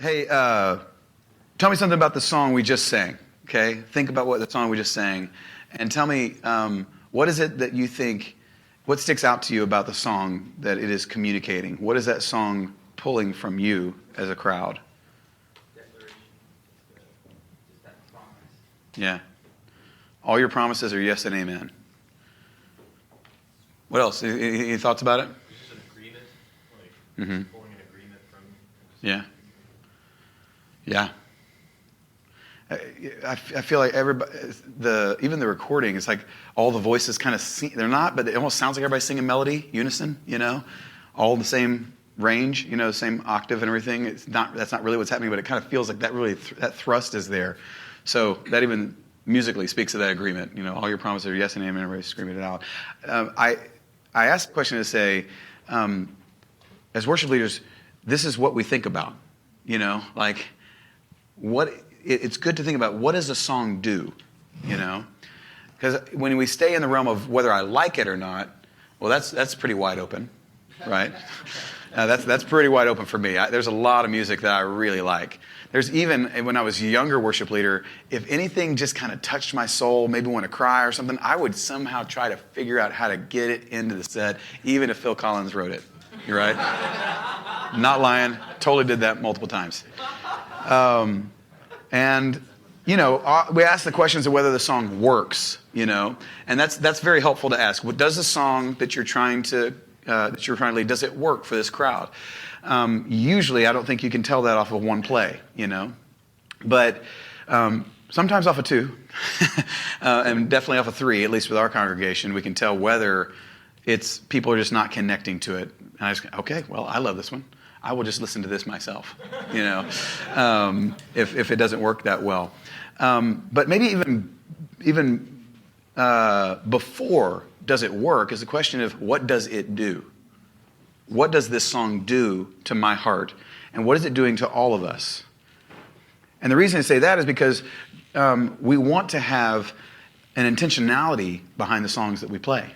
Hey, tell me something about the song we just sang, okay? Think about what the song we just sang, and tell me what is it that you think, what sticks out to you about the song that it is communicating? What is that song pulling from you as a crowd? Declaration. Just that promise. Yeah. All your promises are yes and amen. What else? Any thoughts about it? It's just an agreement, like pulling an agreement from. Yeah. Yeah. I feel like everybody, even the recording, it's like all the voices kind of they're not, but it almost sounds like everybody's singing melody, unison, all the same range, same octave and everything. That's not really what's happening, but it kind of feels like that really, that thrust is there. So that even musically speaks to that agreement. All your promises are yes and amen, everybody's screaming it out. I asked the question to say, as worship leaders, this is what we think about, it's good to think about what does a song do, because when we stay in the realm of whether I like it or not, well, that's pretty wide open, right? That's pretty wide open for me. There's a lot of music that I really like. There's even, when I was a younger worship leader, if anything just kind of touched my soul, maybe want to cry or something, I would somehow try to figure out how to get it into the set, even if Phil Collins wrote it. You're right? Not lying. Totally did that multiple times. And we ask the questions of whether the song works, and that's very helpful to ask. What does the song that you're trying to lead, does it work for this crowd? Usually, I don't think you can tell that off of one play, but sometimes off of two, and definitely off of three. At least with our congregation, we can tell whether it's people are just not connecting to it. And I just okay, well, I love this one. I will just listen to this myself, if it doesn't work that well. But maybe even before does it work is the question of what does it do? What does this song do to my heart? And what is it doing to all of us? And the reason I say that is because we want to have an intentionality behind the songs that we play.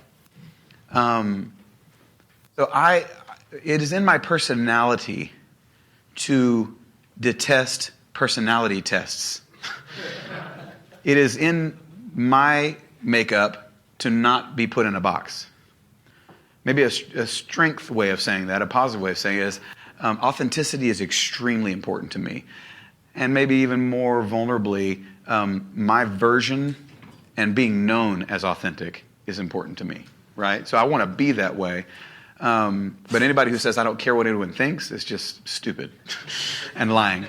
It is in my personality to detest personality tests. It is in my makeup to not be put in a box. Maybe a strength way of saying that, a positive way of saying it is authenticity is extremely important to me. And maybe even more vulnerably, my version and being known as authentic is important to me, right? So I want to be that way. But anybody who says, I don't care what anyone thinks, is just stupid and lying.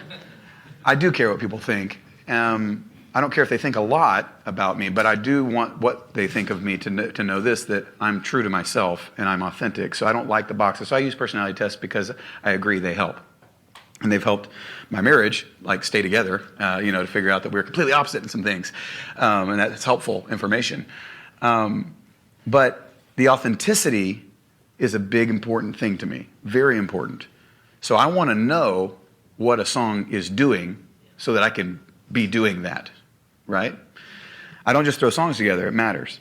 I do care what people think. I don't care if they think a lot about me, but I do want what they think of me to know this, that I'm true to myself and I'm authentic. So I don't like the boxes. So I use personality tests because I agree they help. And they've helped my marriage, stay together, to figure out that we're completely opposite in some things. And that's helpful information. But the authenticity is a big, important thing to me. Very important. So I want to know what a song is doing so that I can be doing that, right? I don't just throw songs together. It matters.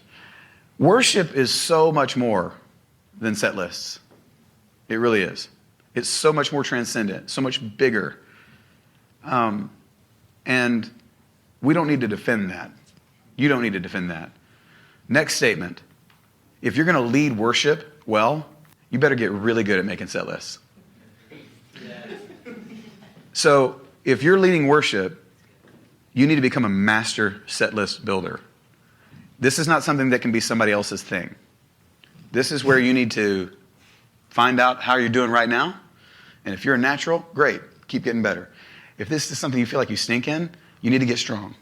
Worship is so much more than set lists. It really is. It's so much more transcendent, so much bigger. And we don't need to defend that. You don't need to defend that. Next statement. If you're going to lead worship well, you better get really good at making set lists. So if you're leading worship, you need to become a master set list builder. This is not something that can be somebody else's thing. This is where you need to find out how you're doing right now. And if you're a natural, great. Keep getting better. If this is something you feel like you stink in, you need to get strong.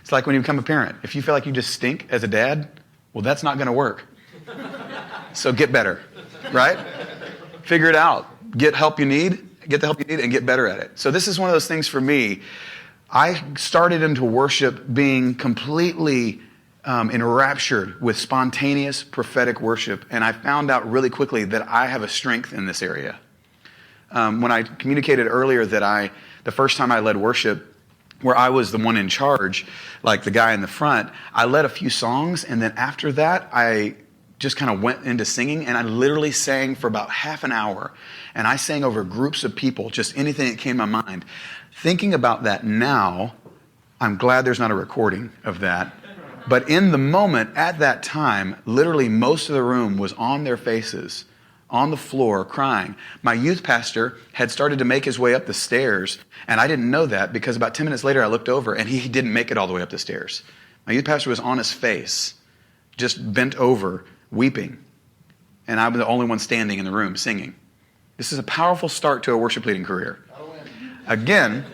It's like when you become a parent. If you feel like you just stink as a dad, well, that's not going to work. So get better, right? Figure it out. Get the help you need, and get better at it. So this is one of those things for me. I started into worship being completely enraptured with spontaneous prophetic worship, and I found out really quickly that I have a strength in this area. When I communicated earlier that the first time I led worship, where I was the one in charge, like the guy in the front, I led a few songs, and then after that, I just kind of went into singing, and I literally sang for about half an hour, and I sang over groups of people, just anything that came to my mind. Thinking about that now, I'm glad there's not a recording of that. But in the moment, at that time, literally most of the room was on their faces, on the floor, crying. My youth pastor had started to make his way up the stairs, and I didn't know that because about 10 minutes later I looked over, and he didn't make it all the way up the stairs. My youth pastor was on his face, just bent over, weeping. And I was the only one standing in the room singing. This is a powerful start to a worship leading career. Again,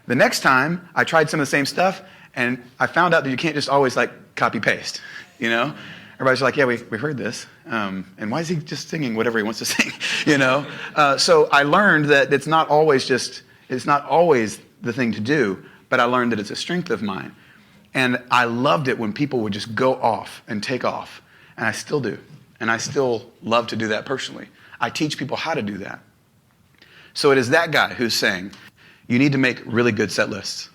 the next time I tried some of the same stuff, and I found out that you can't just always like copy paste, you know? Everybody's like, yeah, we heard this. And why is he just singing whatever he wants to sing, you know? So I learned that it's not always the thing to do, but I learned that it's a strength of mine. And I loved it when people would just go off and take off. And I still do. And I still love to do that personally. I teach people how to do that. So it is that guy who's saying, you need to make really good set lists.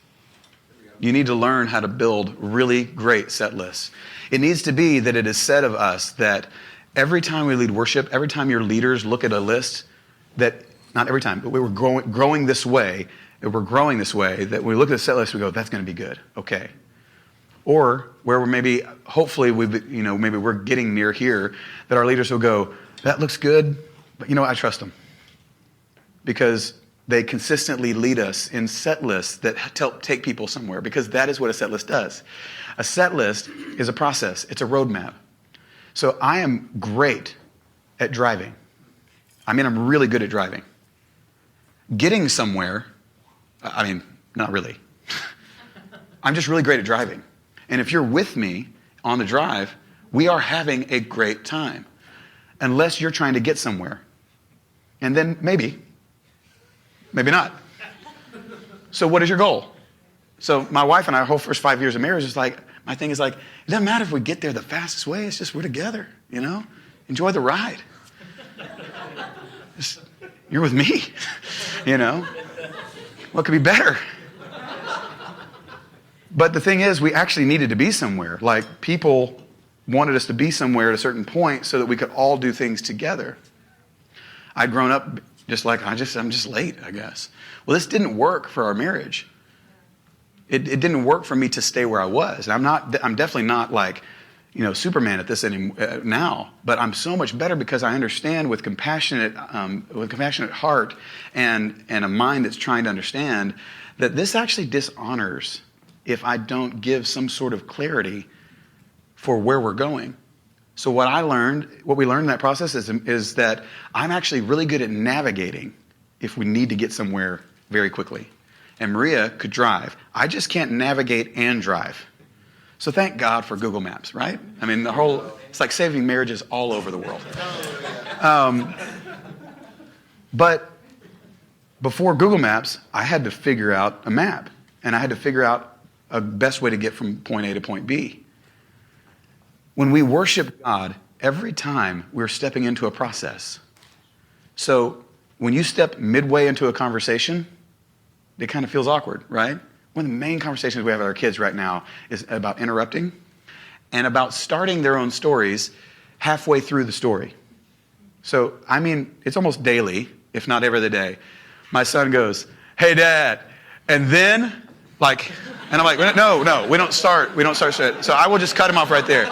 You need to learn how to build really great set lists. It needs to be that it is said of us that every time we lead worship, every time your leaders look at a list, that, not every time, but we were growing this way, that we're growing this way, that when we look at the set list, we go, that's going to be good. Okay. Or where we're maybe, hopefully, maybe we're getting near here, that our leaders will go, that looks good, but I trust them. Because they consistently lead us in set lists that take people somewhere, because that is what a set list does. A set list is a process. It's a roadmap. So I am great at driving. I'm really good at driving. Getting somewhere, not really. I'm just really great at driving. And if you're with me on the drive, we are having a great time. Unless you're trying to get somewhere. And then maybe not. So what is your goal? So my wife and I, our whole first 5 years of marriage is like, my thing is like, it doesn't matter if we get there the fastest way, it's just we're together, Enjoy the ride. You're with me, What could be better? But the thing is, we actually needed to be somewhere. Like, people wanted us to be somewhere at a certain point so that we could all do things together. I'd grown up just like, I'm just late, I guess. Well, this didn't work for our marriage. It didn't work for me to stay where I was. And I'm definitely not like, Superman at this now. But I'm so much better because I understand with compassionate heart and a mind that's trying to understand that this actually dishonors if I don't give some sort of clarity for where we're going. So what we learned in that process is that I'm actually really good at navigating if we need to get somewhere very quickly. And Maria could drive. I just can't navigate and drive. So thank God for Google Maps, right? It's like saving marriages all over the world. But before Google Maps, I had to figure out a map. And I had to figure out a best way to get from point A to point B. When we worship God, every time we're stepping into a process. So when you step midway into a conversation, it kind of feels awkward, right? One of the main conversations we have with our kids right now is about interrupting and about starting their own stories halfway through the story. So, it's almost daily, if not every other day. My son goes, "Hey, Dad," and then, and I'm like, no, we don't start. So I will just cut him off right there.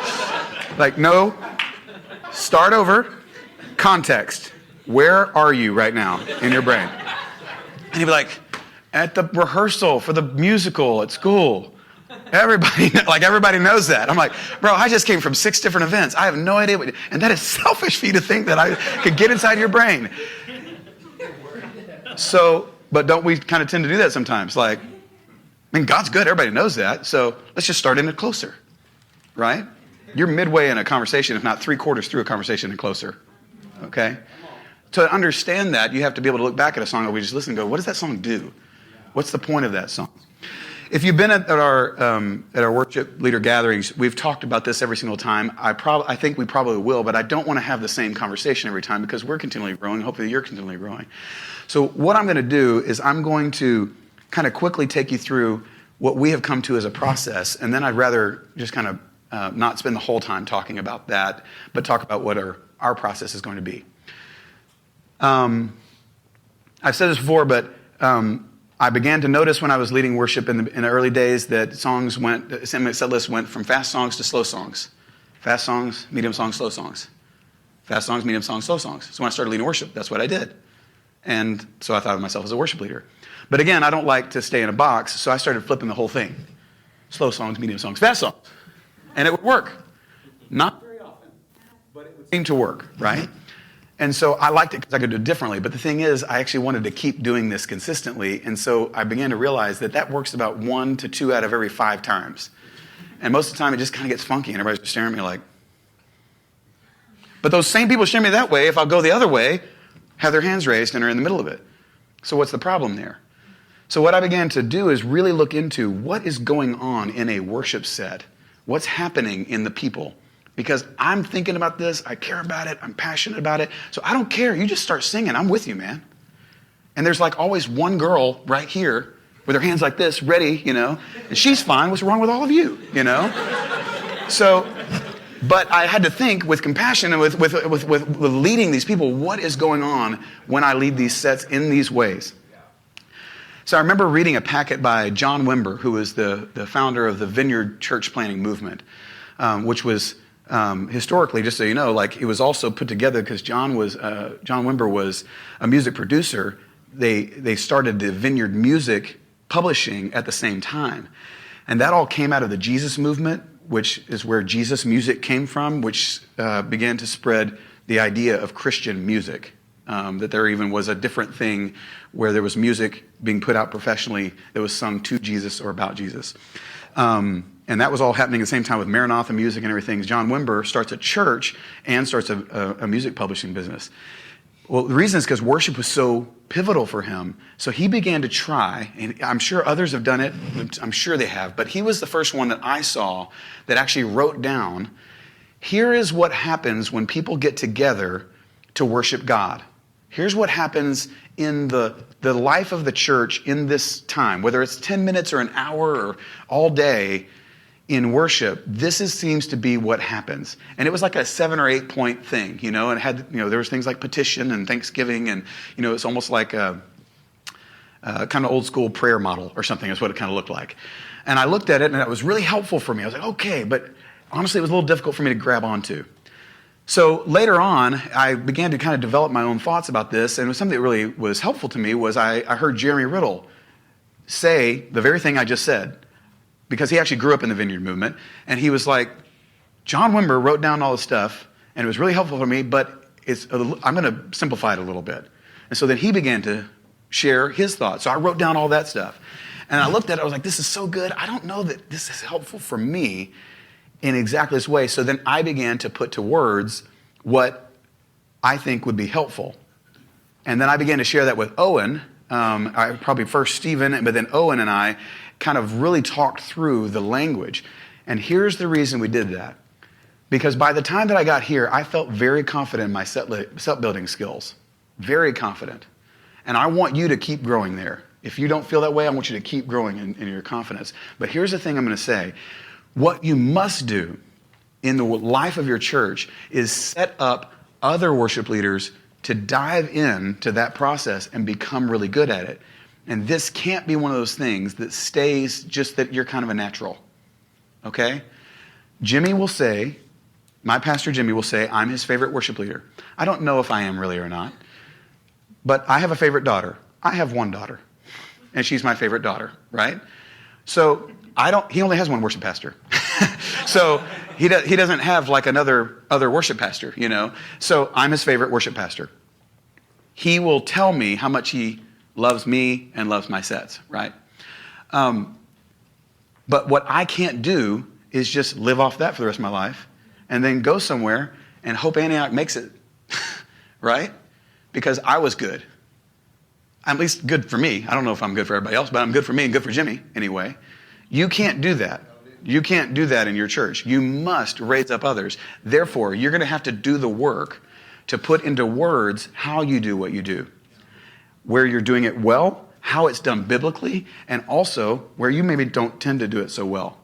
No, start over, context. Where are you right now in your brain? And he'd be like, at the rehearsal for the musical at school. Everybody knows that. I'm like, bro, I just came from 6 different events. I have no idea and that is selfish for you to think that I could get inside your brain. So, but don't we kind of tend to do that sometimes? God's good. Everybody knows that. So let's just start in it closer, right? You're midway in a conversation, if not 3/4 through a conversation and closer, okay? To understand that, you have to be able to look back at a song that we just listened and go, what does that song do? What's the point of that song? If you've been at our worship leader gatherings, we've talked about this every single time. I think we probably will, but I don't want to have the same conversation every time because we're continually growing. Hopefully you're continually growing. So what I'm going to do is I'm going to kind of quickly take you through what we have come to as a process, and then I'd rather just kind of not spend the whole time talking about that, but talk about what our process is going to be. I've said this before, but I began to notice when I was leading worship in the early days that set list went from fast songs to slow songs. Fast songs, medium songs, slow songs. Fast songs, medium songs, slow songs. So when I started leading worship, that's what I did. And so I thought of myself as a worship leader. But again, I don't like to stay in a box, so I started flipping the whole thing. Slow songs, medium songs, fast songs. And it would work. Not very often, but it would seem to work, right? And so I liked it because I could do it differently. But the thing is, I actually wanted to keep doing this consistently. And so I began to realize that works about 1 to 2 out of every 5 times. And most of the time, it just kind of gets funky, and everybody's just staring at me like. But those same people staring at me that way, if I'll go the other way, have their hands raised and are in the middle of it. So what's the problem there? So what I began to do is really look into what is going on in a worship set. What's happening in the people? Because I'm thinking about this, I care about it, I'm passionate about it. So I don't care, you just start singing, I'm with you, man. And there's like always one girl right here with her hands like this, ready, and she's fine. What's wrong with all of you, So, but I had to think with compassion and with leading these people, what is going on when I lead these sets in these ways? So I remember reading a packet by John Wimber, who was the founder of the Vineyard Church Planting Movement, which was historically, just so you know, like it was also put together because John Wimber was a music producer. They started the Vineyard Music Publishing at the same time. And that all came out of the Jesus movement, which is where Jesus music came from, which began to spread the idea of Christian music. That there even was a different thing where there was music being put out professionally that was sung to Jesus or about Jesus. And that was all happening at the same time with Maranatha music and everything. John Wimber starts a church and starts a music publishing business. Well, the reason is because worship was so pivotal for him. So he began to try, and I'm sure others have done it. I'm sure they have. But he was the first one that I saw that actually wrote down, here is what happens when people get together to worship God. Here's what happens in the life of the church in this time, whether it's 10 minutes or an hour or all day in worship. Seems to be what happens. And it was like a 7 or 8 point thing, and it had, there was things like petition and thanksgiving, and, it's almost like a kind of old school prayer model or something is what it kind of looked like. And I looked at it, and it was really helpful for me. I was like, okay, but honestly, it was a little difficult for me to grab onto. So later on, I began to kind of develop my own thoughts about this, and it was something that really was helpful to me was I heard Jeremy Riddle say the very thing I just said, because he actually grew up in the Vineyard movement, and he was like, John Wimber wrote down all this stuff, and it was really helpful for me, but I'm going to simplify it a little bit. And so then he began to share his thoughts. So I wrote down all that stuff. And I looked at it, I was like, this is so good. I don't know that this is helpful for me in exactly this way. So then I began to put to words what I think would be helpful. And then I began to share that with Owen. Probably first Stephen, but then Owen and I kind of really talked through the language. And here's the reason we did that. Because by the time that I got here, I felt very confident in my set building skills. Very confident. And I want you to keep growing there. If you don't feel that way, I want you to keep growing in your confidence. But here's the thing I'm going to say. What you must do in the life of your church is set up other worship leaders to dive into that process and become really good at it. And this can't be one of those things that stays just that you're kind of a natural. Okay? Jimmy will say, my pastor Jimmy will say, I'm his favorite worship leader. I don't know if I am really or not, but I have a favorite daughter. I have one daughter, and she's my favorite daughter, right? So he only has one worship pastor. So he doesn't have like other worship pastor, So I'm his favorite worship pastor. He will tell me how much he loves me and loves my sets, right? But what I can't do is just live off that for the rest of my life and then go somewhere and hope Antioch makes it, right? Because I was good. I'm at least good for me. I don't know if I'm good for everybody else, but I'm good for me and good for Jimmy anyway. You can't do that. You can't do that in your church. You must raise up others. Therefore, you're going to have to do the work to put into words how you do what you do, where you're doing it well, how it's done biblically, and also where you maybe don't tend to do it so well.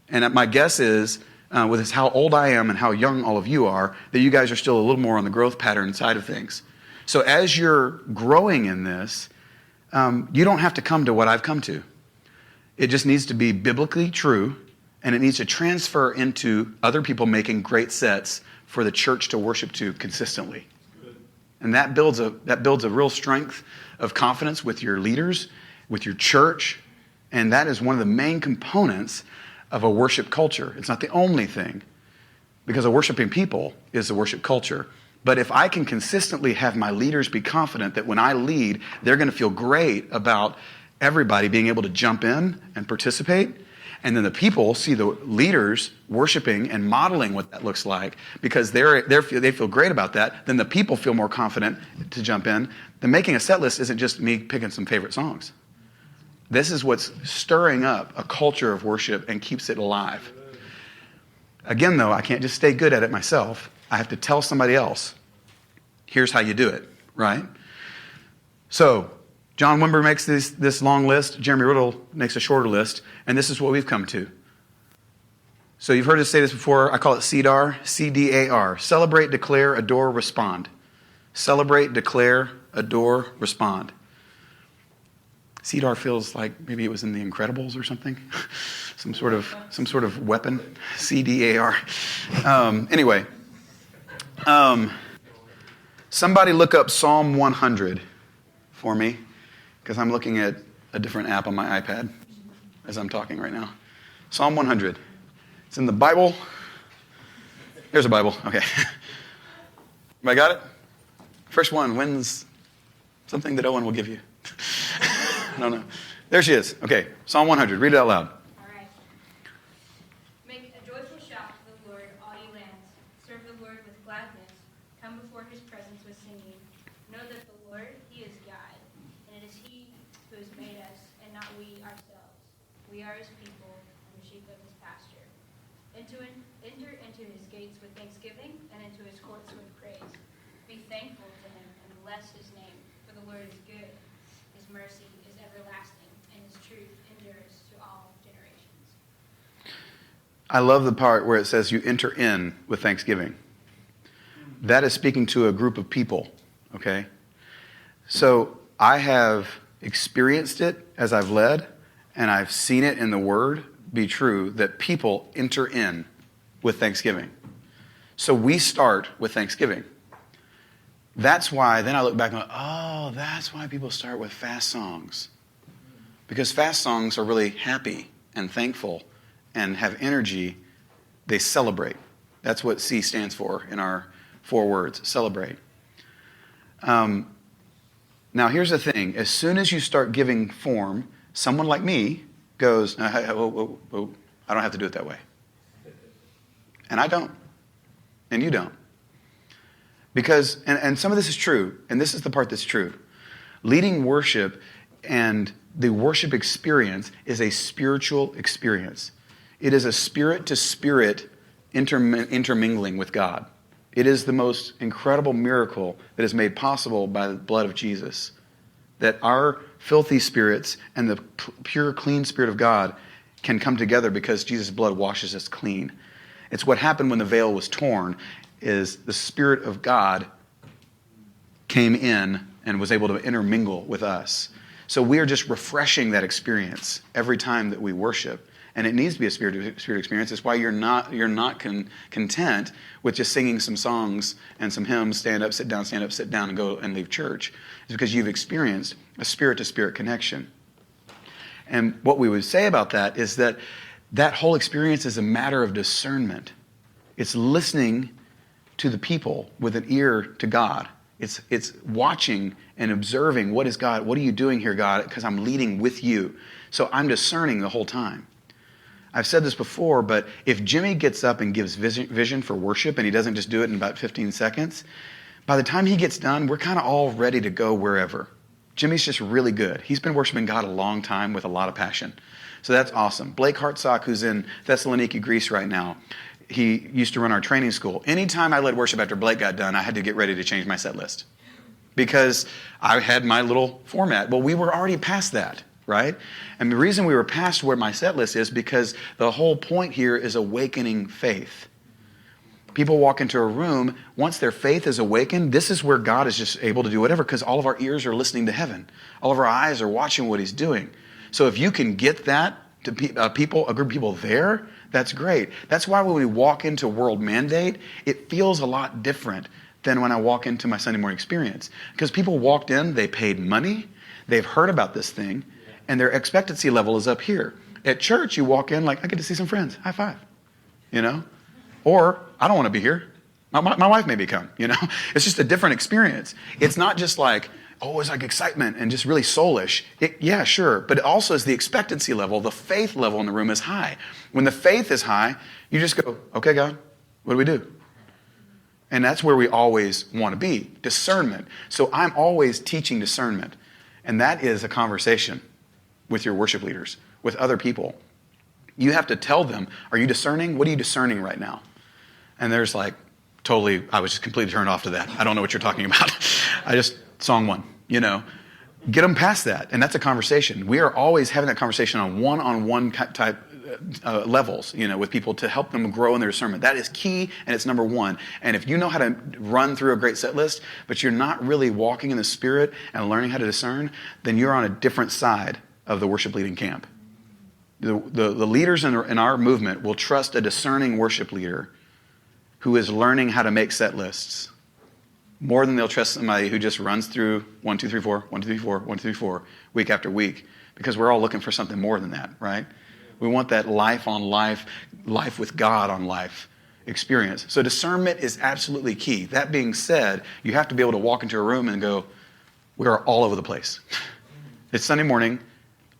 And my guess is, with how old I am and how young all of you are, that you guys are still a little more on the growth pattern side of things. So as you're growing in this, you don't have to come to what I've come to. It just needs to be biblically true, and it needs to transfer into other people making great sets for the church to worship to consistently. And that builds a real strength of confidence with your leaders, with your church, and that is one of the main components of a worship culture. It's not the only thing, because a worshiping people is a worship culture. But if I can consistently have my leaders be confident that when I lead, they're going to feel great about everybody being able to jump in and participate, and then the people see the leaders worshiping and modeling what that looks like because they feel great about that, then the people feel more confident to jump in. Then making a set list isn't just me picking some favorite songs. This is what's stirring up a culture of worship and keeps it alive. Again, though, I can't just stay good at it myself. I have to tell somebody else, here's how you do it, right? So, John Wimber makes this long list. Jeremy Riddle makes a shorter list. And this is what we've come to. So you've heard us say this before. I call it CDAR, C-D-A-R. Celebrate, declare, adore, respond. Celebrate, declare, adore, respond. CDAR feels like maybe it was in The Incredibles or something. some sort of weapon. C-D-A-R. Anyway. Somebody look up Psalm 100 for me, because I'm looking at a different app on my iPad as I'm talking right now. Psalm 100. It's in the Bible. There's a Bible. Okay. Everybody got it? First one wins something that Owen will give you. I don't know. There she is. Okay. Psalm 100. Read it out loud. All right. Make a joyful shout to the Lord, all you lands. Serve the Lord with gladness. Come before his presence with singing. Know that the Lord, he is God, and it is he who has made us, and not we ourselves. We are his people, and the sheep of his pasture. Enter into his gates with thanksgiving, and into his courts with praise. Be thankful to him, and bless his name, for the Lord is good. His mercy is everlasting, and his truth endures to all generations. I love the part where it says you enter in with thanksgiving. That is speaking to a group of people, okay? So I have experienced it as I've led, and I've seen it in the Word be true that people enter in with thanksgiving. So we start with thanksgiving. That's why, then I look back and go, oh, that's why people start with fast songs. Because fast songs are really happy and thankful and have energy. They celebrate. That's what C stands for in our 4 words, celebrate. Now, here's the thing. As soon as you start giving form, someone like me goes, I don't have to do it that way. And I don't. And you don't. Because, and some of this is true, and this is the part that's true. Leading worship and the worship experience is a spiritual experience. It is a spirit-to-spirit intermingling with God. It is the most incredible miracle that is made possible by the blood of Jesus. That our filthy spirits and the pure, clean Spirit of God can come together because Jesus' blood washes us clean. It's what happened when the veil was torn, is the Spirit of God came in and was able to intermingle with us. So we are just refreshing that experience every time that we worship. And it needs to be a spirit experience. It's why you're not content with just singing some songs and some hymns, stand up, sit down, and go and leave church. It's because you've experienced a spirit-to-spirit connection. And what we would say about that is that that whole experience is a matter of discernment. It's listening to the people with an ear to God. It's watching and observing, what is God? What are you doing here, God? Because I'm leading with you. So I'm discerning the whole time. I've said this before, but if Jimmy gets up and gives vision for worship and he doesn't just do it in about 15 seconds, by the time he gets done, we're kind of all ready to go wherever. Jimmy's just really good. He's been worshiping God a long time with a lot of passion. So that's awesome. Blake Hartsock, who's in Thessaloniki, Greece right now, he used to run our training school. Anytime I led worship after Blake got done, I had to get ready to change my set list because I had my little format. Well, we were already past that. right? And the reason we were past where my set list is because the whole point here is awakening faith. People walk into a room, once their faith is awakened, this is where God is just able to do whatever because all of our ears are listening to heaven. All of our eyes are watching what he's doing. So if you can get that to people, a group of people there, that's great. That's why when we walk into World Mandate, it feels a lot different than when I walk into my Sunday morning experience. Because people walked in, they paid money, they've heard about this thing, and their expectancy level is up here. At church, you walk in like, I get to see some friends, high five, you know? Or, I don't want to be here. My wife maybe come, you know? It's just a different experience. It's not just like, oh, it's like excitement and just really soulish. Yeah, sure. But it also is the expectancy level, the faith level in the room is high. When the faith is high, you just go, okay, God, what do we do? And that's where we always want to be, discernment. So I'm always teaching discernment. And that is a conversation with your worship leaders, with other people. You have to tell them, are you discerning? What are you discerning right now? And there's like, totally, I was just completely turned off to that. I don't know what you're talking about. I just, song one, you know. Get them past that, and that's a conversation. We are always having that conversation on one-on-one type levels, you know, with people to help them grow in their discernment. That is key, and it's number one. And if you know how to run through a great set list, but you're not really walking in the Spirit and learning how to discern, then you're on a different side of the worship leading camp. The leaders in our movement will trust a discerning worship leader who is learning how to make set lists more than they'll trust somebody who just runs through 1, 2, 3, 4, 1, 2, 3, 4, 1, 2, 3, 4, week after week, because we're all looking for something more than that, right? We want that life on life, life with God on life experience. So discernment is absolutely key. That being said, you have to be able to walk into a room and go, we are all over the place. It's Sunday morning,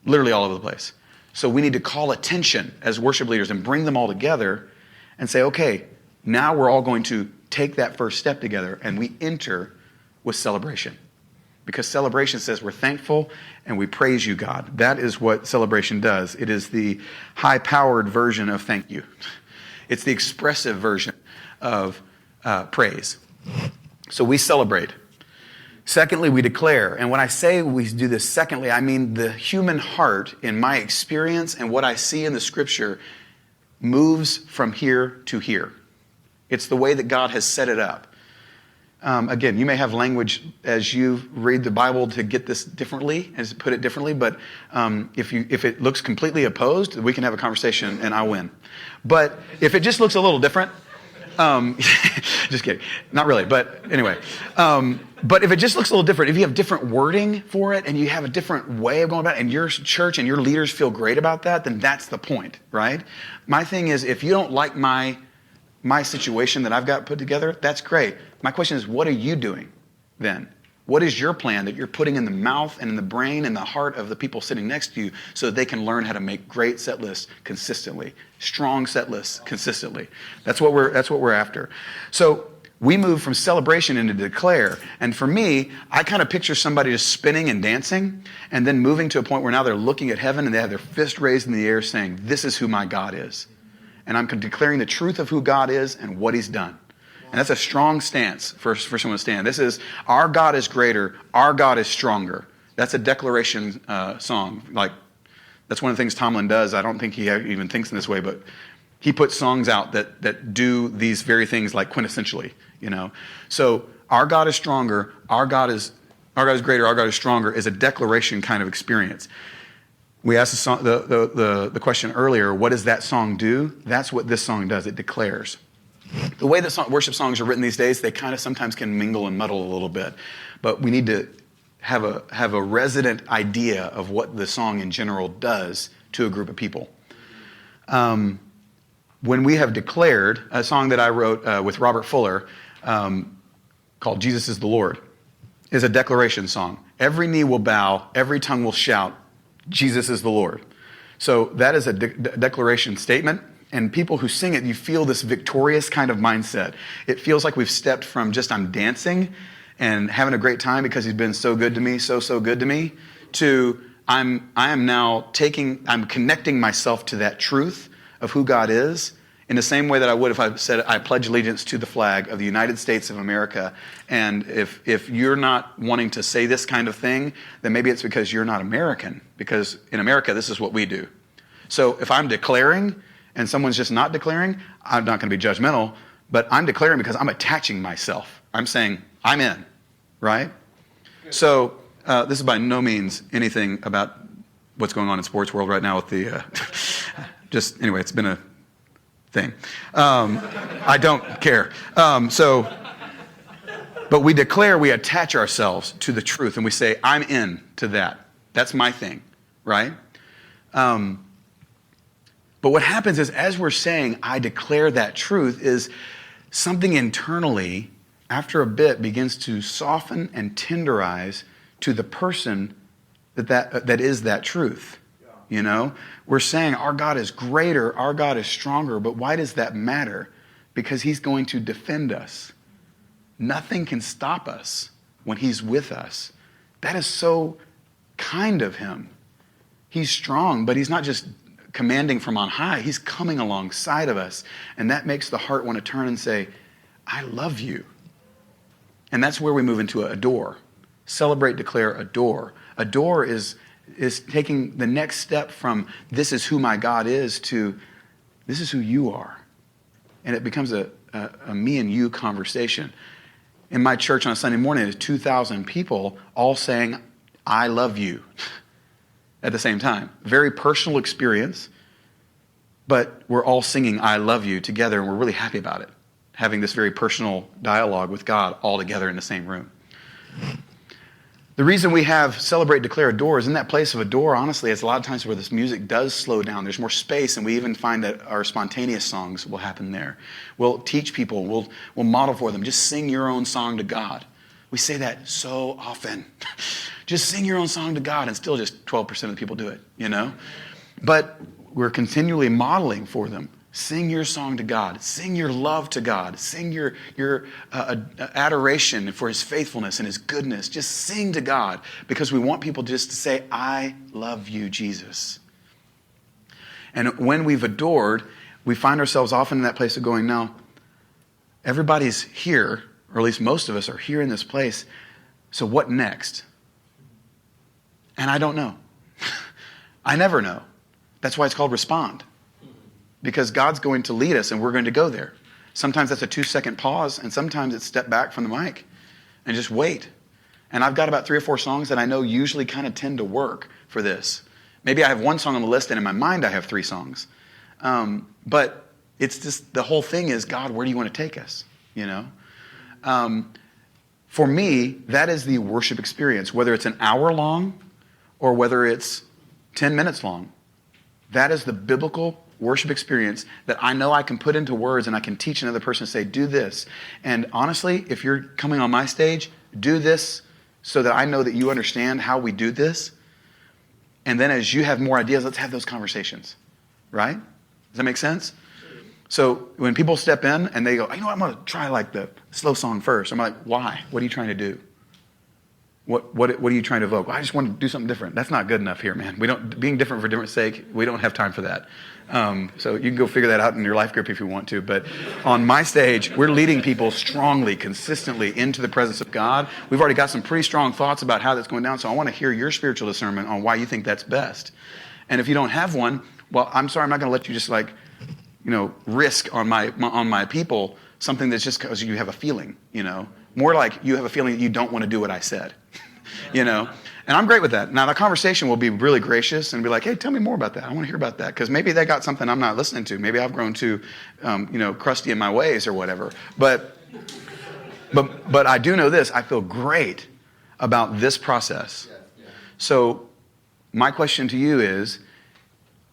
literally all over the place. So we need to call attention as worship leaders and bring them all together and say, okay, now we're all going to take that first step together, and we enter with celebration. Because celebration says we're thankful and we praise you, God. That is what celebration does. It is the high-powered version of thank you. It's the expressive version of praise. So we celebrate. Secondly, we declare. And when I say we do this secondly, I mean the human heart, in my experience and what I see in the Scripture, moves from here to here. It's the way that God has set it up. Again, you may have language as you read the Bible to get this differently, and to put it differently, but if it looks completely opposed, we can have a conversation and I'll win. But if it just looks a little different, just kidding. Not really, but anyway. But if it just looks a little different, if you have different wording for it and you have a different way of going about it and your church and your leaders feel great about that, then that's the point, right? My thing is, if you don't like my situation that I've got put together, that's great. My question is, what are you doing then? What is your plan that you're putting in the mouth and in the brain and the heart of the people sitting next to you so that they can learn how to make great set lists consistently, strong set lists consistently? That's what we're after. So we move from celebration into declare. And for me, I kind of picture somebody just spinning and dancing and then moving to a point where now they're looking at heaven and they have their fist raised in the air saying, this is who my God is. And I'm declaring the truth of who God is and what he's done. And that's a strong stance for someone to stand. This is, our God is greater, our God is stronger. That's a declaration song. Like, that's one of the things Tomlin does. I don't think he even thinks in this way, but he puts songs out that do these very things like quintessentially, you know. So our God is stronger, our God is greater, our God is stronger is a declaration kind of experience. We asked the question earlier, what does that song do? That's what this song does. It declares. The way that worship songs are written these days, they kind of sometimes can mingle and muddle a little bit. But we need to have a resident idea of what the song in general does to a group of people. When we have declared, a song that I wrote with Robert Fuller called Jesus is the Lord, is a declaration song. Every knee will bow, every tongue will shout, Jesus is the Lord. So that is a declaration statement. And people who sing it, you feel this victorious kind of mindset. It feels like we've stepped from just I'm dancing and having a great time because he's been so good to me, so good to me, to I'm connecting myself to that truth of who God is in the same way that I would if I said I pledge allegiance to the flag of the United States of America. And if you're not wanting to say this kind of thing, then maybe it's because you're not American. Because in America, this is what we do. So if I'm declaring and someone's just not declaring, I'm not going to be judgmental, but I'm declaring because I'm attaching myself. I'm saying, I'm in, right? So this is by no means anything about what's going on in sports world right now with the, just anyway, it's been a thing. I don't care. But we declare, we attach ourselves to the truth, and we say, I'm in to that. That's my thing, right? But what happens is, as we're saying, I declare that truth, is something internally, after a bit, begins to soften and tenderize to the person that is that truth. You know, we're saying our God is greater, our God is stronger, but why does that matter? Because he's going to defend us. Nothing can stop us when he's with us. That is so kind of him. He's strong, but he's not just commanding from on high. He's coming alongside of us. And that makes the heart want to turn and say, I love you. And that's where we move into adore. Celebrate, declare, adore. Adore is taking the next step from this is who my God is to this is who you are. And it becomes a me and you conversation. In my church on a Sunday morning, there's 2,000 people all saying, I love you at the same time. Very personal experience, but we're all singing I love you together, and we're really happy about it. Having this very personal dialogue with God all together in the same room. The reason we have celebrate, declare, adore is in that place of adore, honestly, it's a lot of times where this music does slow down. There's more space, and we even find that our spontaneous songs will happen there. We'll teach people, we'll model for them, just sing your own song to God. We say that so often. Just sing your own song to God, and still just 12% of the people do it, you know? But we're continually modeling for them. Sing your song to God. Sing your love to God. Sing your adoration for his faithfulness and his goodness. Just sing to God because we want people just to say, I love you, Jesus. And when we've adored, we find ourselves often in that place of going, no, everybody's here, or at least most of us are here in this place, so what next? And I don't know. I never know. That's why it's called respond. Because God's going to lead us and we're going to go there. Sometimes that's a 2-second pause, and sometimes it's step back from the mic and just wait. And I've got about 3 or 4 songs that I know usually kind of tend to work for this. Maybe I have 1 song on the list, and in my mind I have 3 songs. But it's just, the whole thing is, God, where do you want to take us? You know? For me, that is the worship experience, whether it's an hour long or whether it's 10 minutes long. That is the biblical worship experience that I know I can put into words, and I can teach another person to say, do this. And honestly, if you're coming on my stage, do this so that I know that you understand how we do this. And then as you have more ideas, let's have those conversations. Right? Does that make sense? So when people step in and they go, you know what, I'm going to try like the slow song first. I'm like, why? What are you trying to do? What are you trying to evoke? Well, I just want to do something different. That's not good enough here, man. Being different for different sake, we don't have time for that. So you can go figure that out in your life group if you want to. But on my stage, we're leading people strongly, consistently into the presence of God. We've already got some pretty strong thoughts about how that's going down. So I want to hear your spiritual discernment on why you think that's best. And if you don't have one, well, I'm sorry, I'm not going to let you just risk on my people something that's just because you have a feeling, More like you have a feeling that you don't want to do what I said, And I'm great with that. Now, the conversation will be really gracious and be like, hey, tell me more about that. I want to hear about that. Because maybe they got something I'm not listening to. Maybe I've grown too, crusty in my ways or whatever. But I do know this. I feel great about this process. So my question to you is,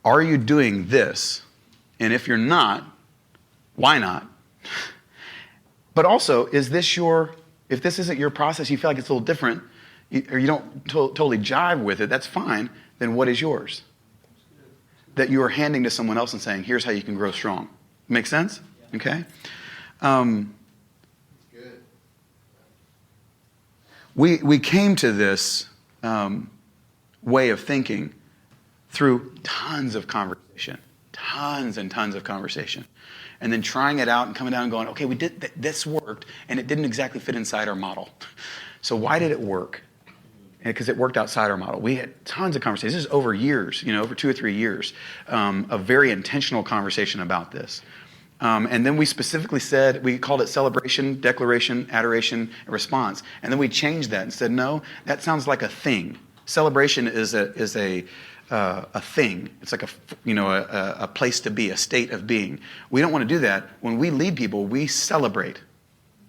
are you doing this? And if you're not, why not? But also, if this isn't your process, you feel like it's a little different, or you don't totally jive with it, that's fine. Then what is yours? That you are handing to someone else and saying, here's how you can grow strong. Make sense? Yeah. Okay? Good. We came to this way of thinking through tons of conversation. tons and tons of conversation. And then trying it out and coming down and going, okay, we did this worked, and it didn't exactly fit inside our model. So why did it work? Because it worked outside our model. We had tons of conversations. This is over years, over 2 or 3 years, of very intentional conversation about this. And then we specifically said, we called it celebration, declaration, adoration, and response. And then we changed that and said, no, that sounds like a thing. Celebration is a thing. It's like a place to be, a state of being. We don't want to do that. When we lead people, we celebrate.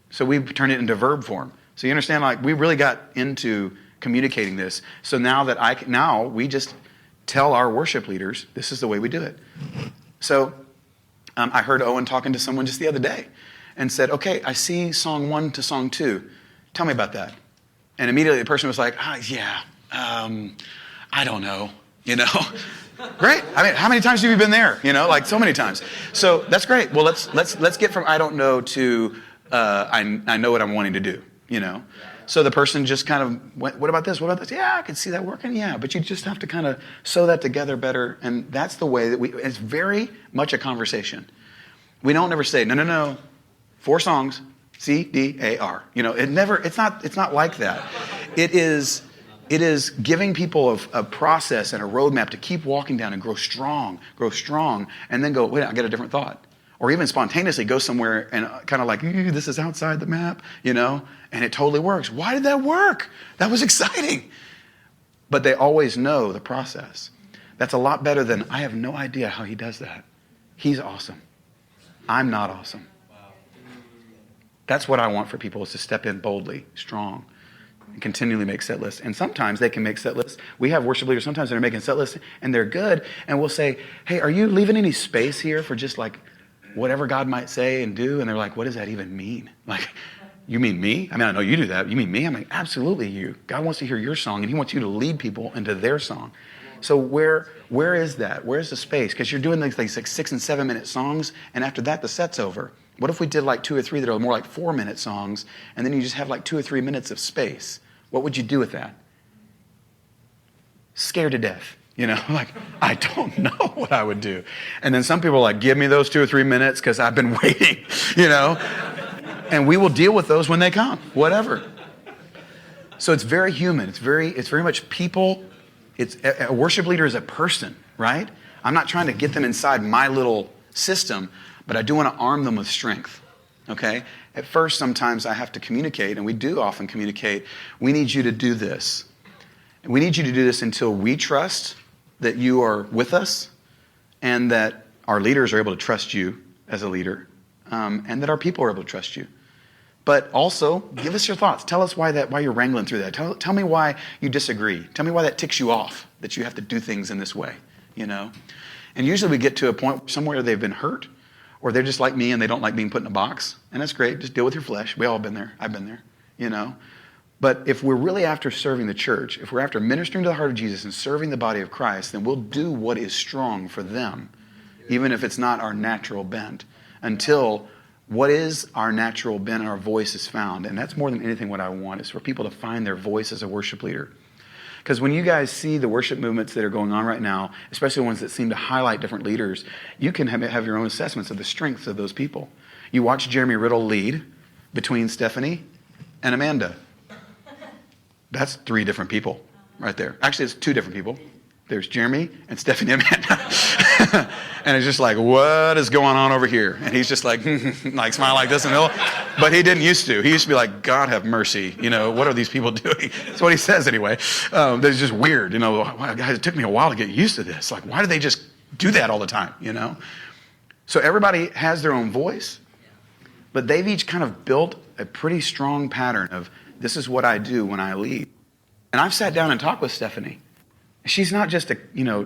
So we turn it into verb form. So you understand, like, we really got into communicating this. So now we just tell our worship leaders, this is the way we do it. So I heard Owen talking to someone just the other day and said, okay, I see song 1 to song 2. Tell me about that. And immediately the person was like, I don't know, Great. I mean, how many times have you been there? Like so many times. So that's great. Well, let's get from I don't know to I know what I'm wanting to do, So the person just kind of went, what about this? What about this? Yeah, I can see that working. Yeah, but you just have to kind of sew that together better. And that's the way that it's very much a conversation. We don't ever say, no, 4 songs, C, D, A, R. It's not like that. It is giving people a process and a roadmap to keep walking down and grow strong, and then go, wait, I got a different thought. Or even spontaneously go somewhere and kind of like, this is outside the map, and it totally works. Why did that work? That was exciting. But they always know the process. That's a lot better than, I have no idea how he does that. He's awesome. I'm not awesome. That's what I want for people, is to step in boldly, strong, and continually make set lists. And sometimes they can make set lists. We have worship leaders sometimes that are making set lists, and they're good. And we'll say, hey, are you leaving any space here for just like whatever God might say and do? And they're like, what does that even mean? Like, you mean me? I mean, I know you do that. You mean me? I'm like, absolutely you. God wants to hear your song, and he wants you to lead people into their song. So where is that? Where's the space? Because you're doing these like 6 and 7 minute songs, and after that, the set's over. What if we did like 2 or 3 that are more like 4 minute songs, and then you just have like 2 or 3 minutes of space? What would you do with that? Scared to death. Like, I don't know what I would do. And then some people are like, give me those 2 or 3 minutes because I've been waiting, And we will deal with those when they come, whatever. So it's very human. It's very much people. It's a worship leader is a person, right? I'm not trying to get them inside my little system, but I do want to arm them with strength, okay? At first, sometimes I have to communicate, and we do often communicate, we need you to do this. We need you to do this until we trust that you are with us, and that our leaders are able to trust you as a leader, and that our people are able to trust you. But also, give us your thoughts. Tell us why you're wrangling through that. Tell me why you disagree. Tell me why that ticks you off, that you have to do things in this way, And usually we get to a point somewhere they've been hurt, or they're just like me and they don't like being put in a box. And that's great. Just deal with your flesh. We all been there. I've been there, But if we're really after serving the church, if we're after ministering to the heart of Jesus and serving the body of Christ, then we'll do what is strong for them, even if it's not our natural bent, until what is our natural bent and our voice is found. And that's more than anything what I want, is for people to find their voice as a worship leader. Because when you guys see the worship movements that are going on right now, especially ones that seem to highlight different leaders, you can have your own assessments of the strengths of those people. You watch Jeremy Riddle lead between Stephanie and Amanda. That's 3 different people right there. Actually, it's 2 different people. There's Jeremy and Stephanie and Amanda. And it's just like, what is going on over here? And he's just like, like smile like this. But he didn't used to. He used to be like, God have mercy. What are these people doing? That's what he says anyway. That's just weird. Guys, it took me a while to get used to this. Like, why do they just do that all the time? So everybody has their own voice, but they've each kind of built a pretty strong pattern of, this is what I do when I lead. And I've sat down and talked with Stephanie. She's not just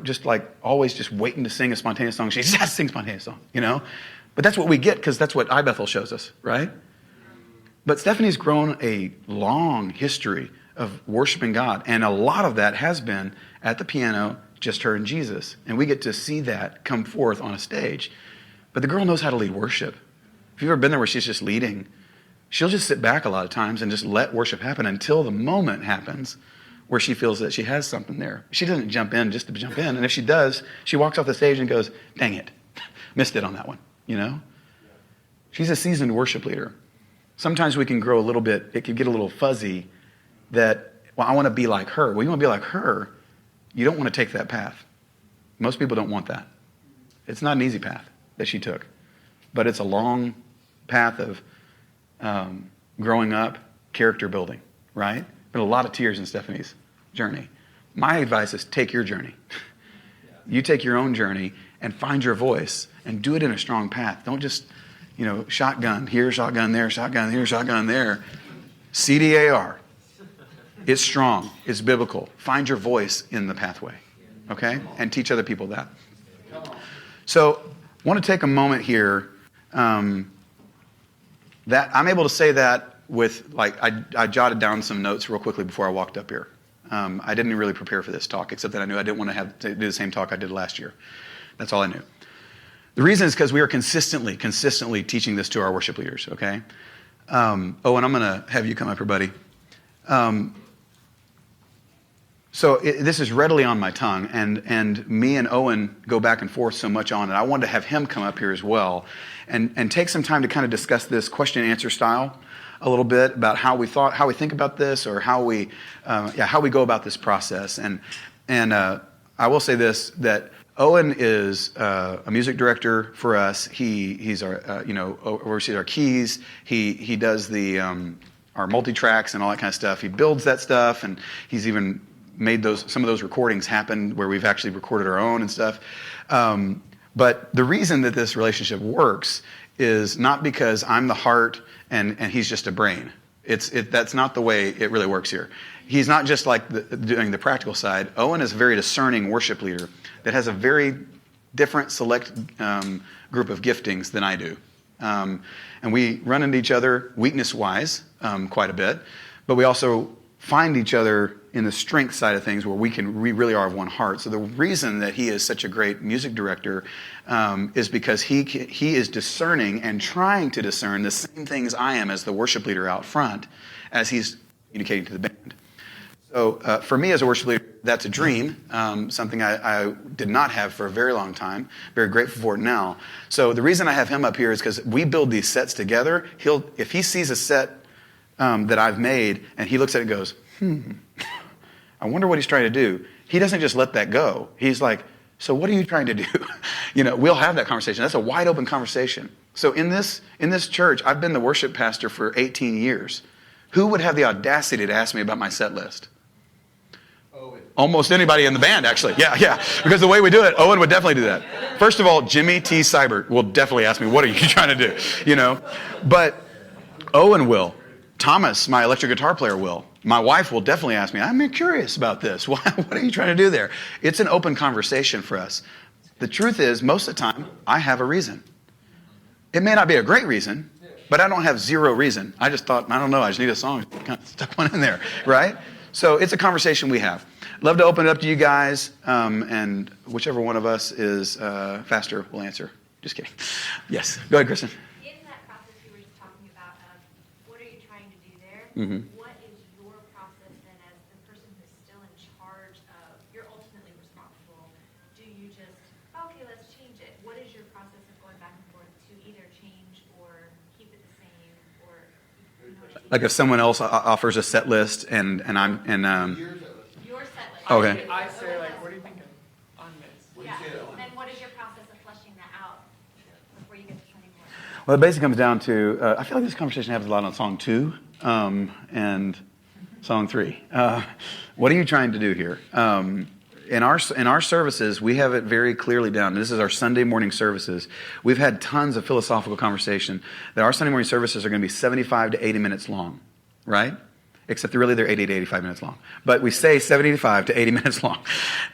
just like always just waiting to sing a spontaneous song. She just has to sing a spontaneous song, But that's what we get, because that's what iBethel shows us, right? But Stephanie's grown a long history of worshiping God. And a lot of that has been at the piano, just her and Jesus. And we get to see that come forth on a stage. But the girl knows how to lead worship. If you've ever been there where she's just leading, she'll just sit back a lot of times and just let worship happen until the moment happens where she feels that she has something there. She doesn't jump in just to jump in. And if she does, she walks off the stage and goes, dang it, missed it on that one, you know? She's a seasoned worship leader. Sometimes we can grow a little bit, it can get a little fuzzy that, well, I want to be like her. Well, you want to be like her, you don't want to take that path. Most people don't want that. It's not an easy path that she took, but it's a long path of growing up, character building, right? Been a lot of tears in Stephanie's journey. My advice is take your journey. You take your own journey and find your voice and do it in a strong path. Don't just, shotgun here, shotgun there, shotgun here, shotgun there. CDAR. It's strong. It's biblical. Find your voice in the pathway, okay? And teach other people that. So I want to take a moment here that I'm able to say that with, I jotted down some notes real quickly before I walked up here. I didn't really prepare for this talk, except that I knew I didn't want to do the same talk I did last year. That's all I knew. The reason is because we are consistently teaching this to our worship leaders, okay? And I'm going to have you come up here, buddy. This is readily on my tongue, and me and Owen go back and forth so much on it. I wanted to have him come up here as well and take some time to kind of discuss this question and answer style a little bit about how we think about this, or how we go about this process. And I will say this, that Owen is a music director for us. He's our oversees our keys. He does our multi-tracks and all that kind of stuff. He builds that stuff, and he's even made some of those recordings happen where we've actually recorded our own and stuff. But the reason that this relationship works is not because I'm the heart and he's just a brain. That's not the way it really works here. He's not just doing the practical side. Owen is a very discerning worship leader that has a very different select group of giftings than I do. And we run into each other weakness-wise quite a bit, but we also find each other in the strength side of things where we really are of one heart. So the reason that he is such a great music director is because he is discerning and trying to discern the same things I am as the worship leader out front as he's communicating to the band. So for me as a worship leader, that's a dream, something I did not have for a very long time. Very grateful for it now. So the reason I have him up here is because we build these sets together. If he sees a set that I've made and he looks at it and goes, I wonder what he's trying to do. He doesn't just let that go. He's like, so what are you trying to do? We'll have that conversation. That's a wide open conversation. So in this church, I've been the worship pastor for 18 years. Who would have the audacity to ask me about my set list? Owen. Almost anybody in the band, actually. Yeah. Because the way we do it, Owen would definitely do that. First of all, Jimmy T. Seibert will definitely ask me, what are you trying to do? But Owen will. Thomas, my electric guitar player, will. My wife will definitely ask me, I'm curious about this. What are you trying to do there? It's an open conversation for us. The truth is, most of the time, I have a reason. It may not be a great reason, but I don't have zero reason. I just thought, I don't know, I just need a song. Kind of stuck one in there, right? So it's a conversation we have. Love to open it up to you guys, and whichever one of us is faster will answer. Just kidding. Yes, go ahead, Kristen. In that process you were just talking about, what are you trying to do there? Mm-hmm. What is your process then as the person who's still in charge of, you're ultimately responsible? Do you just, okay, let's change it? What is your process of going back and forth to either change or keep it the same, or Like if someone else offers a set list and your set list? Okay. I say, what are you thinking on this? Yeah, then what is your process of fleshing that out before you get to planning more? Well, it basically comes down to, I feel like this conversation happens a lot on song 2 and song 3. What are you trying to do here? In our services, we have it very clearly down. This is our Sunday morning services. We've had tons of philosophical conversation that our Sunday morning services are going to be 75 to 80 minutes long, right? Except they're 80 to 85 minutes long. But we say 75 to 80 minutes long.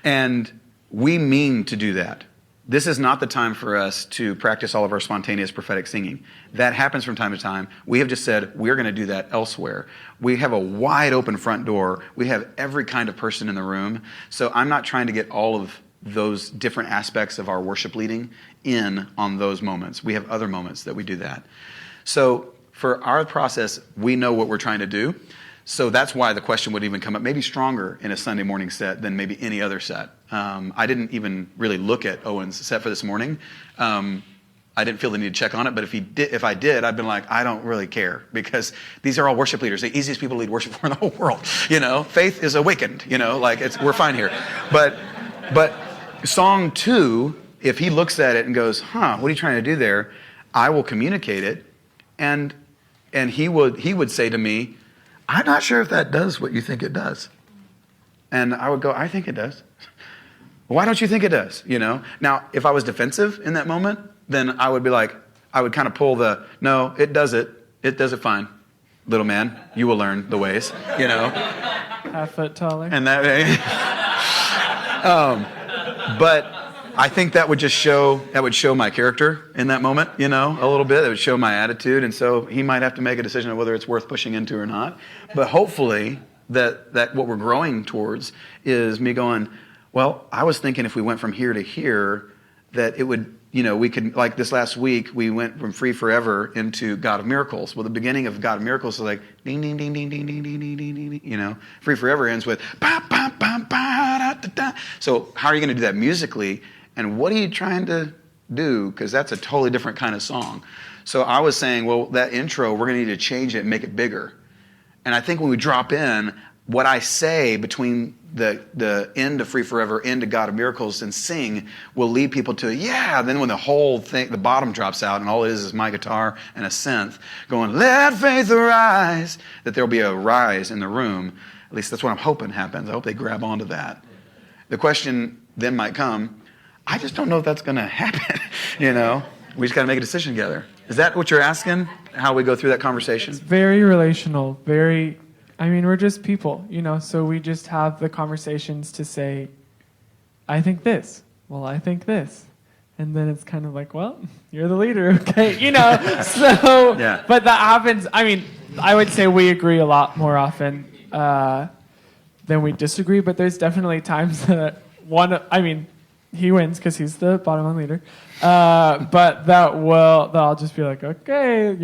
And we mean to do that. This is not the time for us to practice all of our spontaneous prophetic singing. That happens from time to time. We have just said we're going to do that elsewhere. We have a wide open front door. We have every kind of person in the room. So I'm not trying to get all of those different aspects of our worship leading in on those moments. We have other moments that we do that. So for our process, we know what we're trying to do. So that's why the question would even come up, maybe stronger in a Sunday morning set than maybe any other set. I didn't even really look at Owen's set for this morning. I didn't feel the need to check on it, but if I did, I'd been like, I don't really care, because these are all worship leaders, the easiest people to lead worship for in the whole world. Faith is awakened. We're fine here. But song 2, if he looks at it and goes, what are you trying to do there? I will communicate it, and he would say to me, I'm not sure if that does what you think it does. And I would go, I think it does. Why don't you think it does? Now, if I was defensive in that moment, then I would be like, I would kind of pull no, it does it. It does it fine. Little man, you will learn the ways, Half foot taller. And that, but I think that would show my character in that moment, a little bit. It would show my attitude. And so he might have to make a decision on whether it's worth pushing into or not. But hopefully that what we're growing towards is me going, well, I was thinking if we went from here to here, that it would, we could, like this last week, we went from Free Forever into God of Miracles. Well, the beginning of God of Miracles is like, ding, ding, ding, ding, ding, ding, ding, ding, ding, ding. Free Forever ends with, ba, ba, ba, ba, da, da, da. So how are you going to do that musically? And what are you trying to do? Because that's a totally different kind of song. So I was saying, well, that intro, we're going to need to change it and make it bigger. And I think when we drop in, what I say between the end of Free Forever, into God of Miracles, and sing will lead people to, yeah. Then when the whole thing, the bottom drops out, and all it is my guitar and a synth going, let faith arise, that there'll be a rise in the room. At least that's what I'm hoping happens. I hope they grab onto that. The question then might come, I just don't know if that's going to happen. We just got to make a decision together. Is that what you're asking? How we go through that conversation? It's very relational, we're just people, so we just have the conversations to say, I think this. Well, I think this. And then it's kind of like, well, you're the leader, okay? So, yeah. But that happens. I would say we agree a lot more often than we disagree, but there's definitely times that he wins because he's the bottom line leader. But that I'll just be like, okay,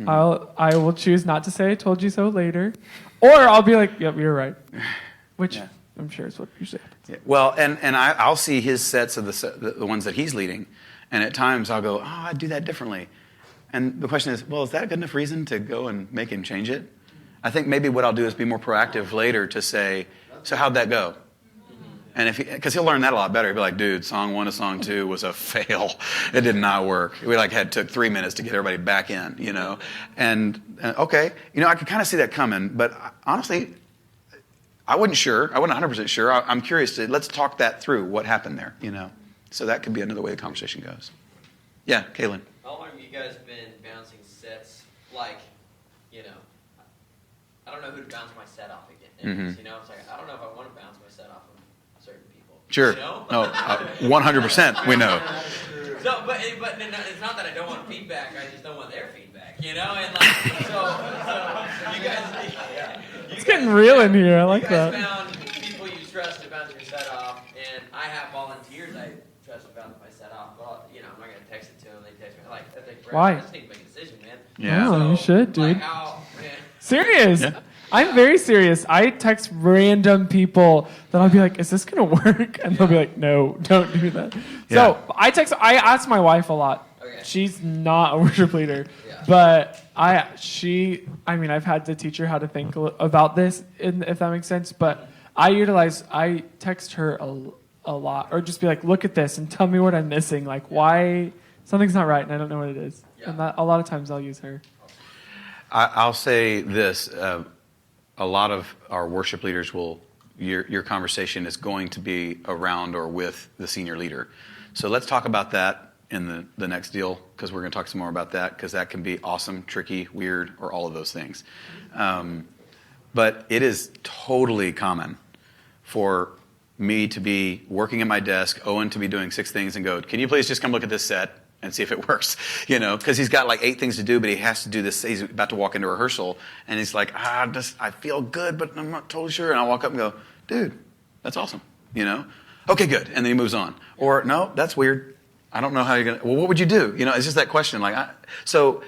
I will choose not to say I told you so later. Or I'll be like, yep, you're right. Which I'm sure is what usually happens. Yeah. Well, and I'll see his sets of the ones that he's leading. And at times I'll go, I'd do that differently. And the question is, well, is that a good enough reason to go and make him change it? I think maybe what I'll do is be more proactive later to say, so how'd that go? And because he'll learn that a lot better. He'll be like, dude, song 1 to song 2 was a fail. It did not work. We took 3 minutes to get everybody back in, And okay, I could kind of see that coming. But honestly, I wasn't 100% sure. I'm curious. Let's talk that through. What happened there, So that could be another way the conversation goes. Yeah, Kaylin. How long have you guys been bouncing sets? I don't know who to bounce my set off again. Mm-hmm. It's like I don't know if I want to bounce my set off of certain people. Sure. No, 100% we know. So, but it's not that I don't want feedback. I just don't want their feedback. And so you guys. It's getting real in here. I like that. You guys found people you trust to bounce your set off, and I have volunteers I trust to bounce my set off. Well, I'm not gonna text it to them. They text me that takes forever. Why? I just need to make a decision, man. Yeah. Oh, you should, dude. Man. Serious. Yeah. I'm very serious. I text random people that I'll be like, is this going to work? And they'll be like, no, don't do that. Yeah. So I ask my wife a lot. Okay. She's not a worship leader. Yeah. But I've had to teach her how to think about this, if that makes sense. But I text her a lot. Or just be like, look at this and tell me what I'm missing. Like, why something's not right and I don't know what it is. Yeah. And a lot of times I'll use her. I'll say this. A lot of our worship leaders your conversation is going to be around or with the senior leader. So let's talk about that in the next deal, because we're going to talk some more about that, because that can be awesome, tricky, weird, or all of those things. But it is totally common for me to be working at my desk, Owen to be doing 6 things, and go, can you please just come look at this set and see if it works, because he's got like 8 things to do, but he has to do this. He's about to walk into rehearsal, and he's like, I feel good, but I'm not totally sure. And I'll walk up and go, dude, that's awesome, Okay, good. And then he moves on. Or, no, that's weird. I don't know how you're going to, well, what would you do? It's just that question. So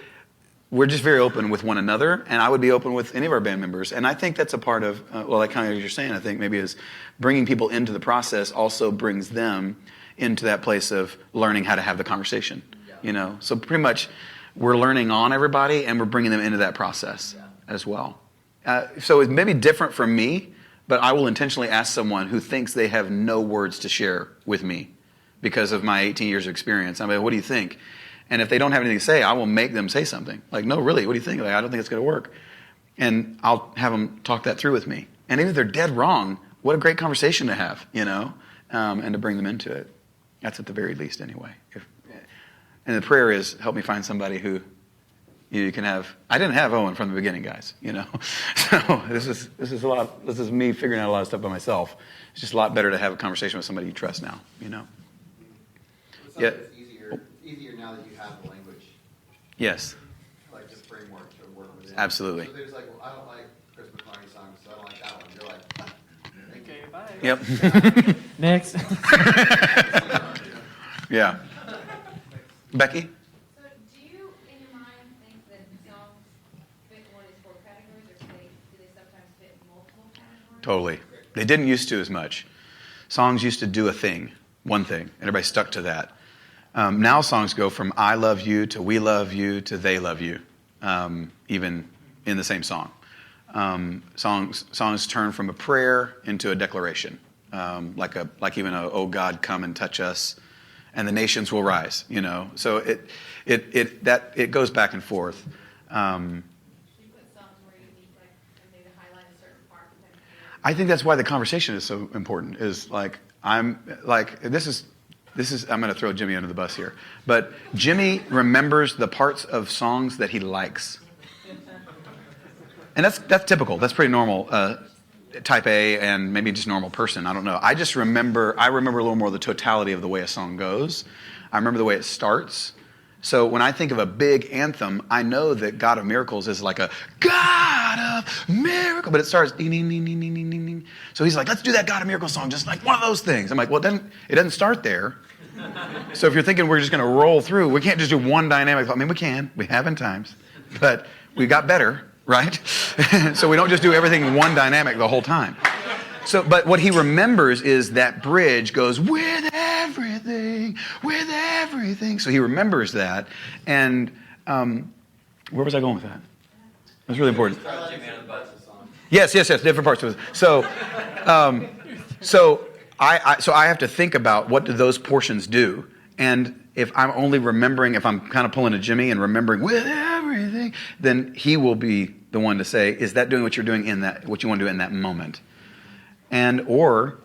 we're just very open with one another, and I would be open with any of our band members. And I think that's a part of, like kind of what you're saying, I think maybe is bringing people into the process also brings them into that place of learning how to have the conversation, So pretty much we're learning on everybody, and we're bringing them into that process as well. So it's maybe different from me, but I will intentionally ask someone who thinks they have no words to share with me because of my 18 years of experience. I'm like, what do you think? And if they don't have anything to say, I will make them say something. Like, no, really, what do you think? Like, I don't think it's going to work. And I'll have them talk that through with me. And even if they're dead wrong, what a great conversation to have, and to bring them into it. That's at the very least anyway. And the prayer is, help me find somebody who you can have. I didn't have Owen from the beginning, guys, So this is me figuring out a lot of stuff by myself. It's just a lot better to have a conversation with somebody you trust now, Yeah. Easier now that you have the language. Yes. Like the framework to work within. Absolutely. So there's like, well, I don't like Chris McClarney songs, so I don't like that one. You're like, Okay, bye. Yep. Next. Yeah. Becky? So do you, in your mind, think that songs fit one of these four categories, or do they sometimes fit multiple categories? Totally. They didn't used to as much. Songs used to do a thing, one thing, and everybody stuck to that. Now songs go from I love you to we love you to they love you, even in the same song. Songs turn from a prayer into a declaration, like even a oh God, come and touch us, and the nations will rise. So it goes back and forth. Do you put songs where you need maybe to highlight a certain part? I think that's why the conversation is so important. Is like this is I'm going to throw Jimmy under the bus here, but Jimmy remembers the parts of songs that he likes, and that's typical. That's pretty normal. Type A and maybe just normal person. I don't know. I remember a little more of the totality of the way a song goes. I remember the way it starts. So when I think of a big anthem, I know that God of Miracles is like a God of Miracle, but it starts ding, ding, ding, ding, ding, ding, ding, ding. So he's like, let's do that God of Miracles song, just like one of those things. I'm like, well, it doesn't start there. So if you're thinking we're just going to roll through, we can't just do one dynamic. I mean, we can. We have in times. But we got better, right? So we don't just do everything one dynamic the whole time. So, but what he remembers is that bridge goes with everything. So he remembers that. And where was I going with that? That's really important. Yes, different parts of it. So I have to think about what do those portions do. And if I'm only remembering, if I'm kind of pulling a Jimmy and remembering with everything, then he will be the one to say, is that doing what you're doing in that, what you want to do in that moment? And, or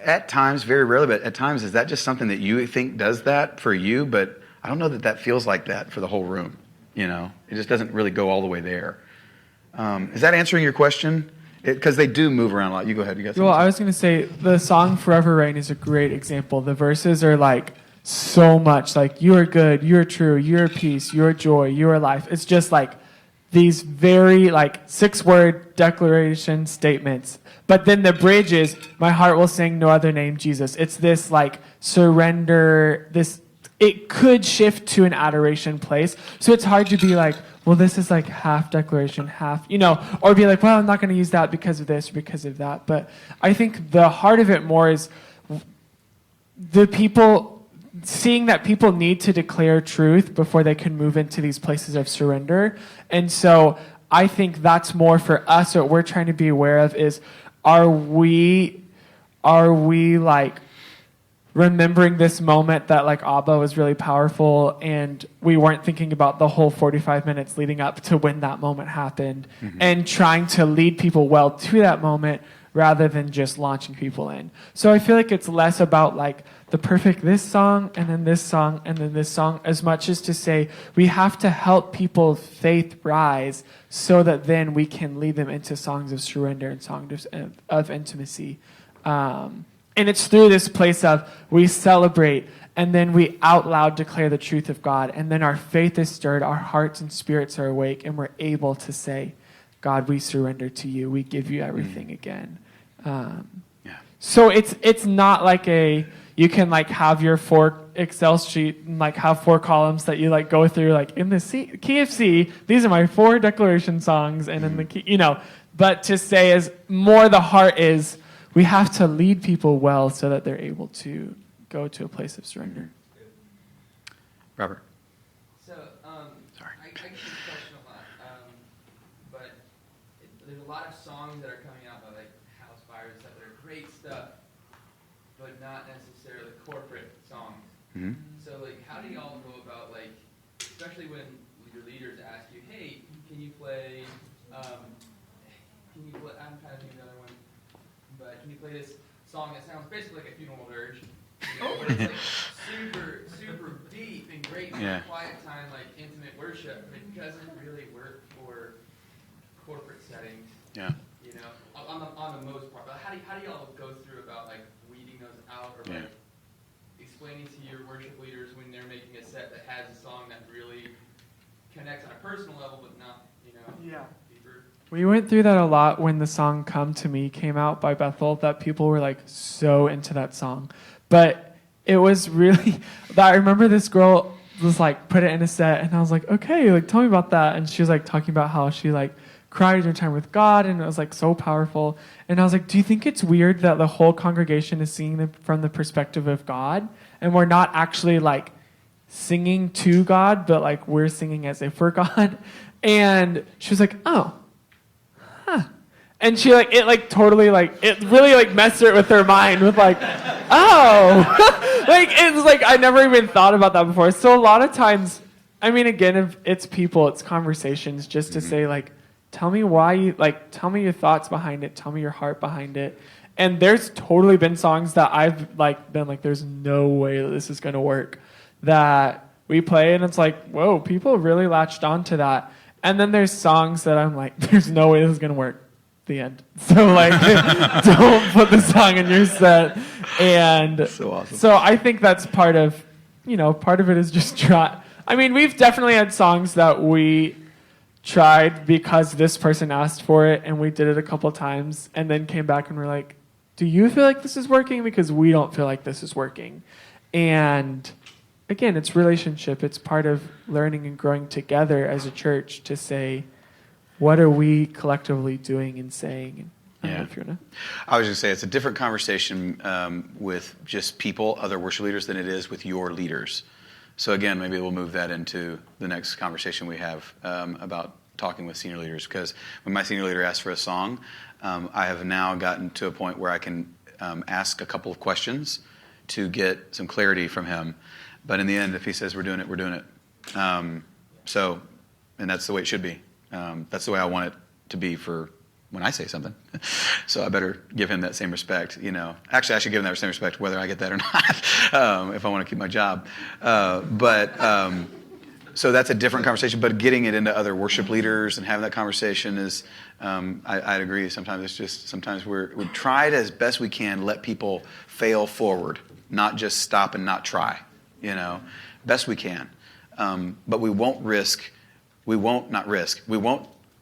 at times, very rarely, but at times, is that just something that you think does that for you? But I don't know that feels like that for the whole room. It just doesn't really go all the way there. Is that answering your question? Because they do move around a lot. You go ahead. You got something? Well, I was going to say the song Forever Rain is a great example. The verses are like so much like you are good, you are true, you are peace, you are joy, you are life. It's just like these very like 6-word declaration statements. But then the bridge is, my heart will sing no other name, Jesus. It's this like surrender, it could shift to an adoration place. So it's hard to be like, well, this is like half declaration, half, or be like, well, I'm not going to use that because of this or because of that. But I think the heart of it more is seeing that people need to declare truth before they can move into these places of surrender. And so I think that's more for us. What we're trying to be aware of is, are we like remembering this moment that like Abba was really powerful, and we weren't thinking about the whole 45 minutes leading up to when that moment happened, and trying to lead people well to that moment rather than just launching people in. So I feel like it's less about like the perfect this song and then this song and then this song, as much as to say we have to help people's faith rise so that then we can lead them into songs of surrender and songs of intimacy. And it's through this place of we celebrate and then we out loud declare the truth of God, and then our faith is stirred, our hearts and spirits are awake, and we're able to say, God, we surrender to you. We give you everything again. So it's not like you can like have your 4 Excel sheet and like have 4 columns that you like go through, like in the key of C, these are my 4 declaration songs, and in the key, you know. But to say is more the heart is we have to lead people well so that they're able to go to a place of surrender. Robert. So, Sorry. I get this question a lot, but there's a lot of songs that are coming out by like house fires and stuff that are great stuff, but not necessarily corporate songs. Mm-hmm. So, like, how do y'all go about, like, especially when your leaders ask you, hey, can you play, I'm trying to think of another one, but can you play this song that sounds basically like a funeral dirge, you know, but it's like super deep and great for quiet time, like intimate worship, but it doesn't really work for corporate settings. Yeah. You know, on the most part. But how do y'all go through about like weeding those out, or like explaining to your worship leaders when they're making a set that has a song that really connects on a personal level, but not, you know, deeper? We went through that a lot when the song "Come to Me" came out by Bethel. That people were like so into that song, but it was really. I remember this girl was like put it in a set, and I was like, okay, like tell me about that. And she was like talking about how she like cried in her time with God, and it was like so powerful. And I was like, do you think it's weird that the whole congregation is singing them from the perspective of God, and we're not actually like singing to God, but like we're singing as if we're God? And she was like, oh, huh. And she like, it like totally like, it really like messed with her mind with like, oh, like it's like, I never even thought about that before. So a lot of times, I mean, again, if it's people, it's conversations, just to say like, tell me why you, like, tell me your thoughts behind it. Tell me your heart behind it. And there's totally been songs that I've like been like, there's no way that this is going to work, that we play. And it's like, whoa, people really latched onto that. And then there's songs that I'm like, there's no way this is going to work. The end. So like, don't put the song in your set. And so awesome. So I think that's part of, you know, part of it is just try. I mean, we've definitely had songs that we tried because this person asked for it, and we did it a couple times, and then came back and we're like, do you feel like this is working? Because we don't feel like this is working. And again, it's relationship. It's part of learning and growing together as a church to say, what are we collectively doing and saying? I don't know if you wanna. I was going to say it's a different conversation with just people, other worship leaders, than it is with your leaders. So again, maybe we'll move that into the next conversation we have about talking with senior leaders. Because when my senior leader asks for a song, I have now gotten to a point where I can ask a couple of questions to get some clarity from him. But in the end, if he says we're doing it, we're doing it. So, and that's the way it should be. That's the way I want it to be for when I say something. So I better give him that same respect, you know. Actually, I should give him that same respect whether I get that or not, if I want to keep my job. So that's a different conversation, but getting it into other worship leaders and having that conversation is, I'd agree. Sometimes it's just, sometimes we try to, as best we can, let people fail forward, not just stop and not try, you know, best we can. But we won't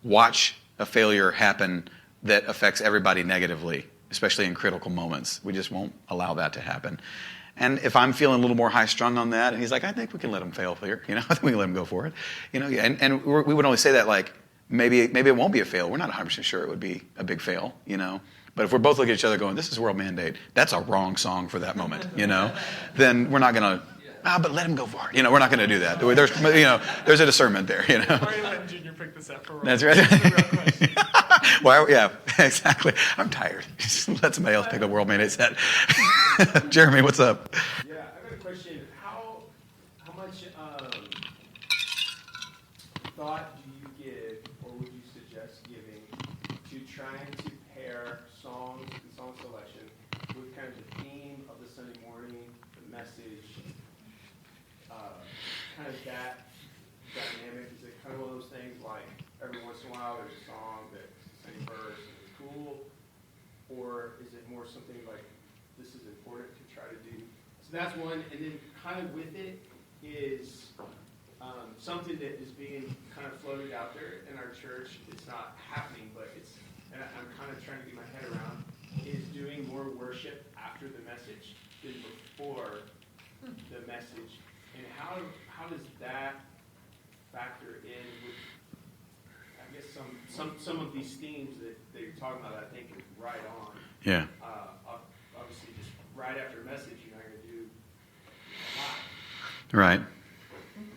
watch a failure happen that affects everybody negatively, especially in critical moments. We just won't allow that to happen. And if I'm feeling a little more high-strung on that, and he's like, I think we can let him fail here. You know, I think we can let him go for it. You know, and we would only say that like, maybe it won't be a fail. We're not 100% sure it would be a big fail, you know. But if we're both looking at each other going, this is World Mandate, that's a wrong song for that moment, you know, then we're not going to, but let him go for it. You know, we're not going to do that. There's a discernment there, you know. Why are you letting Junior pick this up for World? That's right. Well, yeah, exactly. I'm tired. Just let somebody else pick a World Mandate set. Jeremy, what's up? Yeah, I've got a question. How much thought do you give, or would you suggest giving, to trying to pair songs and song selection with kind of the theme of the Sunday morning, the message, kind of that dynamic? Is it kind of one of those things like every once in a while there's a song that's the same verse and it's cool, or is it more something like this is important to try to do? So that's one, and then kind of with it is something that is being kind of floated out there in our church. It's not happening, but it's, and I'm kind of trying to get my head around, is doing more worship after the message than before the message, and how does that factor in with, I guess, some of these themes that you're talking about, I think is right on. Yeah. Obviously, just right after a message, you're not going to do Right.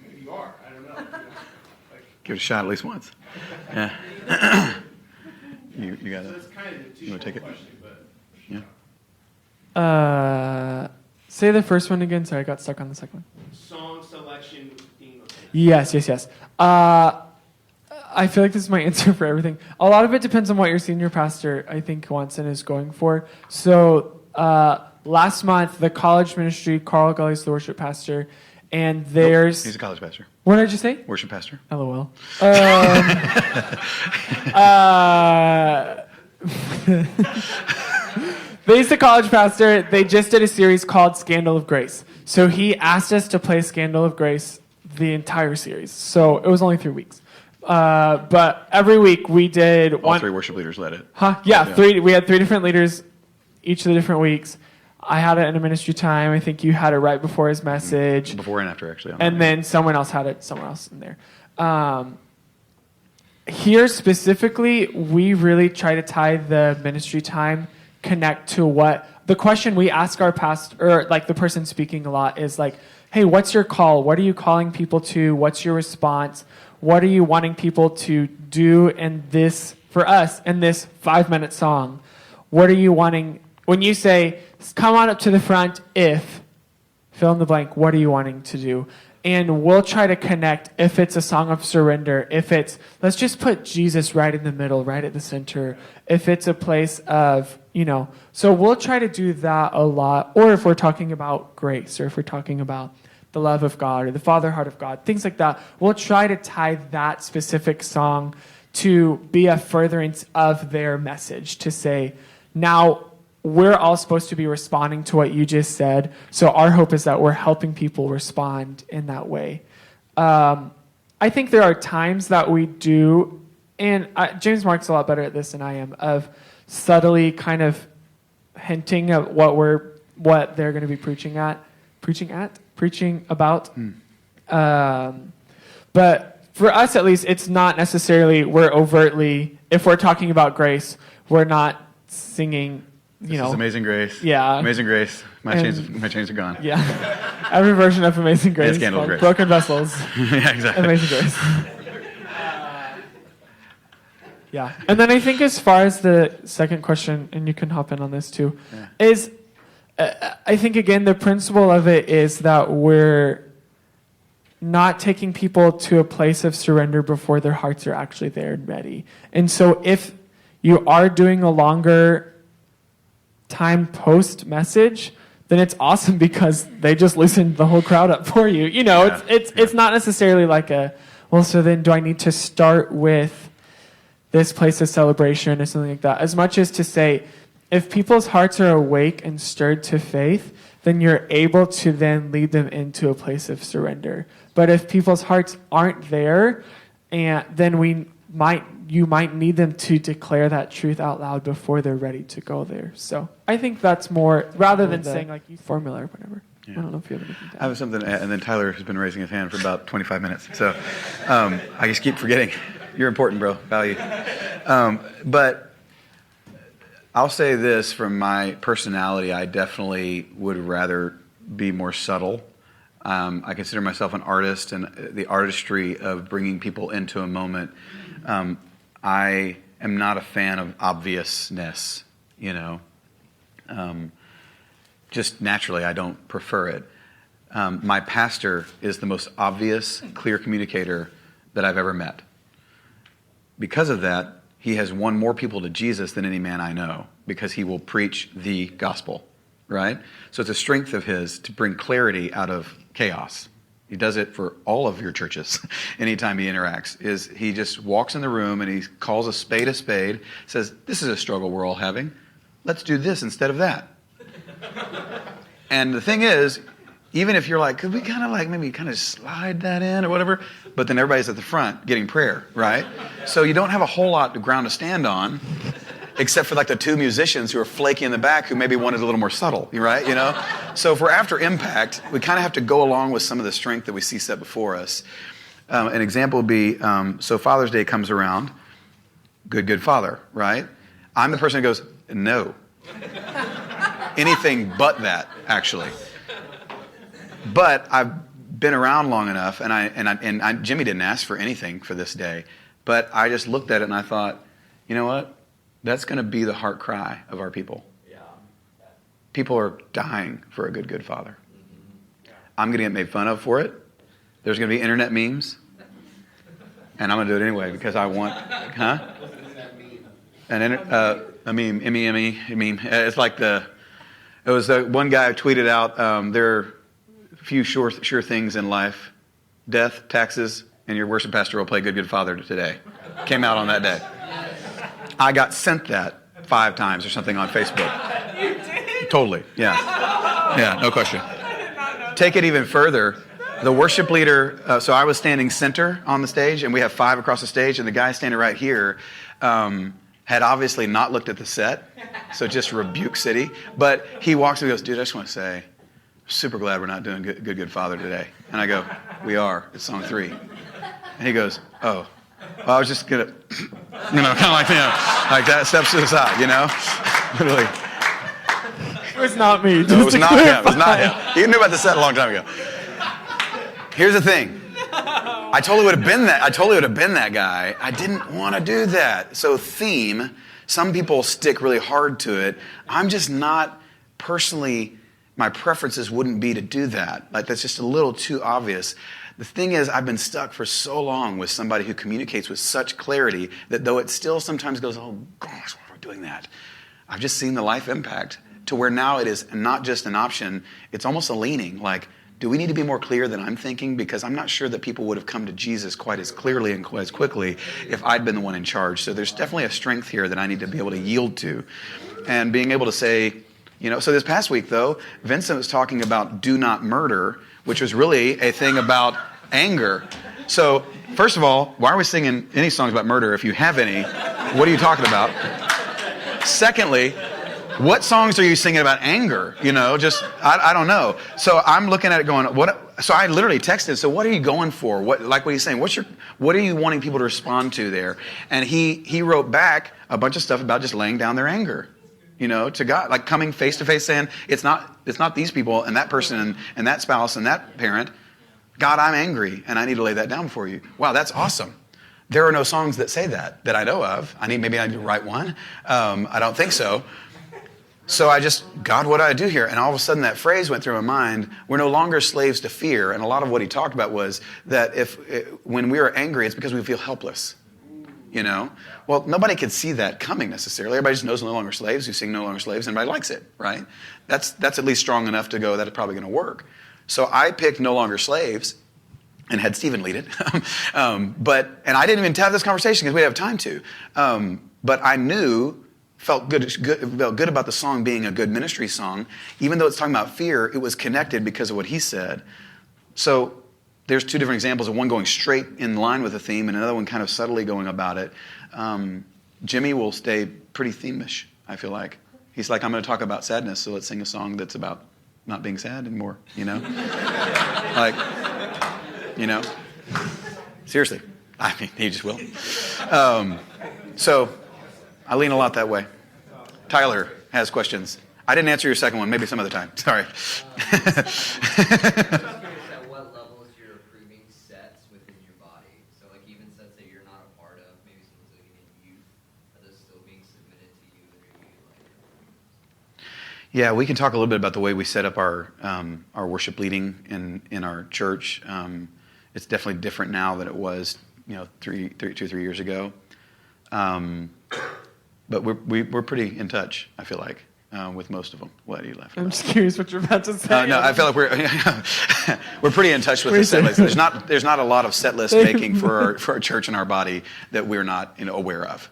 maybe you are. I don't know. Like, Give it a shot at least once. Yeah. you got so it. that's kind of the You wanna take two it? question, but Yeah. Say the first one again. Sorry, I got stuck on the second one. song selection with the theme of it. Yes. I feel like this is my answer for everything. A lot of it depends on what your senior pastor, I think, wants and is going for. So last month, the college ministry, Carl Gully's the worship pastor, and there's... He's a college pastor. What did I just say? Worship pastor. LOL. He's the college pastor. They just did a series called Scandal of Grace. So he asked us to play Scandal of Grace the entire series. So it was only 3 weeks. But every week we did All three worship leaders led it. Huh? Yeah, three. We had 3 different leaders each of the different weeks. I had it in a ministry time. I think you had it right before his message. Before and after, actually. And then someone else had it somewhere else in there. Here specifically, we really try to tie the ministry time, connect to what the question we ask our pastor, or like the person speaking a lot, is like, hey, what's your call? What are you calling people to? What's your response? What are you wanting people to do in this, for us, in this 5-minute song? What are you wanting, when you say, come on up to the front if, fill in the blank, what are you wanting to do? And we'll try to connect if it's a song of surrender, if it's, let's just put Jesus right in the middle, right at the center, if it's a place of, so we'll try to do that a lot, or if we're talking about grace, or if we're talking about the love of God, or the Father heart of God, things like that, we'll try to tie that specific song to be a furtherance of their message, to say, now, we're all supposed to be responding to what you just said. So our hope is that we're helping people respond in that way. I think there are times that we do, and James Mark's a lot better at this than I am, of subtly kind of hinting at what they're going to be preaching about. But for us, at least, it's not necessarily we're overtly, if we're talking about grace, we're not singing. This is Amazing Grace. Yeah. Amazing Grace. My chains are gone. Yeah. Every version of Amazing Grace. And Scandal of Grace. Broken Vessels. Yeah, exactly. Amazing Grace. Yeah. And then I think as far as the second question, and you can hop in on this too, is I think, again, the principle of it is that we're not taking people to a place of surrender before their hearts are actually there and ready. And so if you are doing a longer time post message, then it's awesome because they just loosened the whole crowd up for you. It's not necessarily like so then do I need to start with this place of celebration or something like that? As much as to say, if people's hearts are awake and stirred to faith, then you're able to then lead them into a place of surrender. But if people's hearts aren't there, and then you might need them to declare that truth out loud before they're ready to go there. So I think that's more, rather than saying like formula or whatever. Yeah. I don't know if you have anything to add. I have something to add, and then Tyler has been raising his hand for about 25 minutes. So I just keep forgetting. You're important, bro. Value. But I'll say this from my personality, I definitely would rather be more subtle. I consider myself an artist, and the artistry of bringing people into a moment. I am not a fan of obviousness, just naturally, I don't prefer it. My pastor is the most obvious, clear communicator that I've ever met. Because of that, he has won more people to Jesus than any man I know, because he will preach the gospel, right? So it's a strength of his to bring clarity out of chaos. He does it for all of your churches anytime he interacts. Is he just walks in the room and he calls a spade, says, this is a struggle we're all having. Let's do this instead of that. And the thing is, even if you're like, could we kind of maybe slide that in or whatever? But then everybody's at the front getting prayer, right? So you don't have a whole lot of ground to stand on. except for like the two musicians who are flaky in the back who maybe wanted a little more subtle, right? You know? So if we're after impact, we kind of have to go along with some of the strength that we see set before us. An example would be, so Father's Day comes around, good father, right? I'm the person who goes, no. Anything but that, actually. But I've been around long enough, and Jimmy didn't ask for anything for this day, but I just looked at it and I thought, you know what? That's going to be the heart cry of our people. Yeah. People are dying for a good father. I'm going to get made fun of for it. There's going to be internet memes, and I'm going to do it anyway because I want, huh? A meme, meme. It's like it was the one guy tweeted out, there are few sure things in life: death, taxes, and your worship pastor will play good father today. Came out on that day. I got sent that 5 times or something on Facebook. You did? Totally, yeah. Yeah, no question. Take it even further. The worship leader, so I was standing center on the stage, and we have 5 across the stage, and the guy standing right here had obviously not looked at the set, so just rebuke city. But he walks and goes, dude, I just want to say, super glad we're not doing good father today. And I go, we are. It's song 3. And he goes, oh. Well, I was just going to, kind of like that, steps to the side, Literally. It was not me. No, it was not him. It was not him. He knew about the set a long time ago. Here's the thing. I totally would have been that guy. I didn't want to do that. So theme, some people stick really hard to it. I'm just not personally, my preferences wouldn't be to do that. Like, that's just a little too obvious. The thing is, I've been stuck for so long with somebody who communicates with such clarity that though it still sometimes goes, oh gosh, why am I doing that? I've just seen the life impact to where now it is not just an option, it's almost a leaning. Like, do we need to be more clear than I'm thinking? Because I'm not sure that people would have come to Jesus quite as clearly and quite as quickly if I'd been the one in charge. So there's definitely a strength here that I need to be able to yield to. And being able to say, so this past week, though, Vincent was talking about do not murder, which was really a thing about anger. So, first of all, why are we singing any songs about murder if you have any? What are you talking about? Secondly, what songs are you singing about anger? I don't know. So I'm looking at it going, what? So I literally texted, so what are you going for? What are you saying? What are you wanting people to respond to there? And he wrote back a bunch of stuff about just laying down their anger. To God, like coming face to face saying, it's not these people and that person and that spouse and that parent. God, I'm angry and I need to lay that down for you. Wow, that's awesome. There are no songs that say that I know of. Maybe I need to write one. I don't think so. So God, what do I do here? And all of a sudden that phrase went through my mind. We're no longer slaves to fear. And a lot of what he talked about was that when we are angry, it's because we feel helpless. Well, nobody could see that coming necessarily. Everybody just knows no longer slaves. You sing no longer slaves. Everybody likes it, right? That's at least strong enough to go, that's probably going to work. So I picked No Longer Slaves and had Stephen lead it. And I didn't even have this conversation because we didn't have time to. But I felt good about the song being a good ministry song. Even though it's talking about fear, it was connected because of what he said. So there's 2 different examples of one going straight in line with the theme and another one kind of subtly going about it. Jimmy will stay pretty theme-ish, I feel like. He's like, I'm going to talk about sadness, so let's sing a song that's about not being sad anymore, Seriously. He just will. So I lean a lot that way. Tyler has questions. I didn't answer your second one. Maybe some other time. Sorry. At what levels you're approving sets within your body? So, like, even sets that you're not a part of, maybe someone's looking at youth, are those still being submitted to you? Or are you Yeah, we can talk a little bit about the way we set up our worship leading in our church. It's definitely different now than it was, 2 or 3 years ago. But we're pretty in touch, I feel like, with most of them. What are you laughing I'm about? just curious what you're about to say. No, I feel like we're pretty in touch with the set list. There's not a lot of set list making for our church and our body that we're not aware of.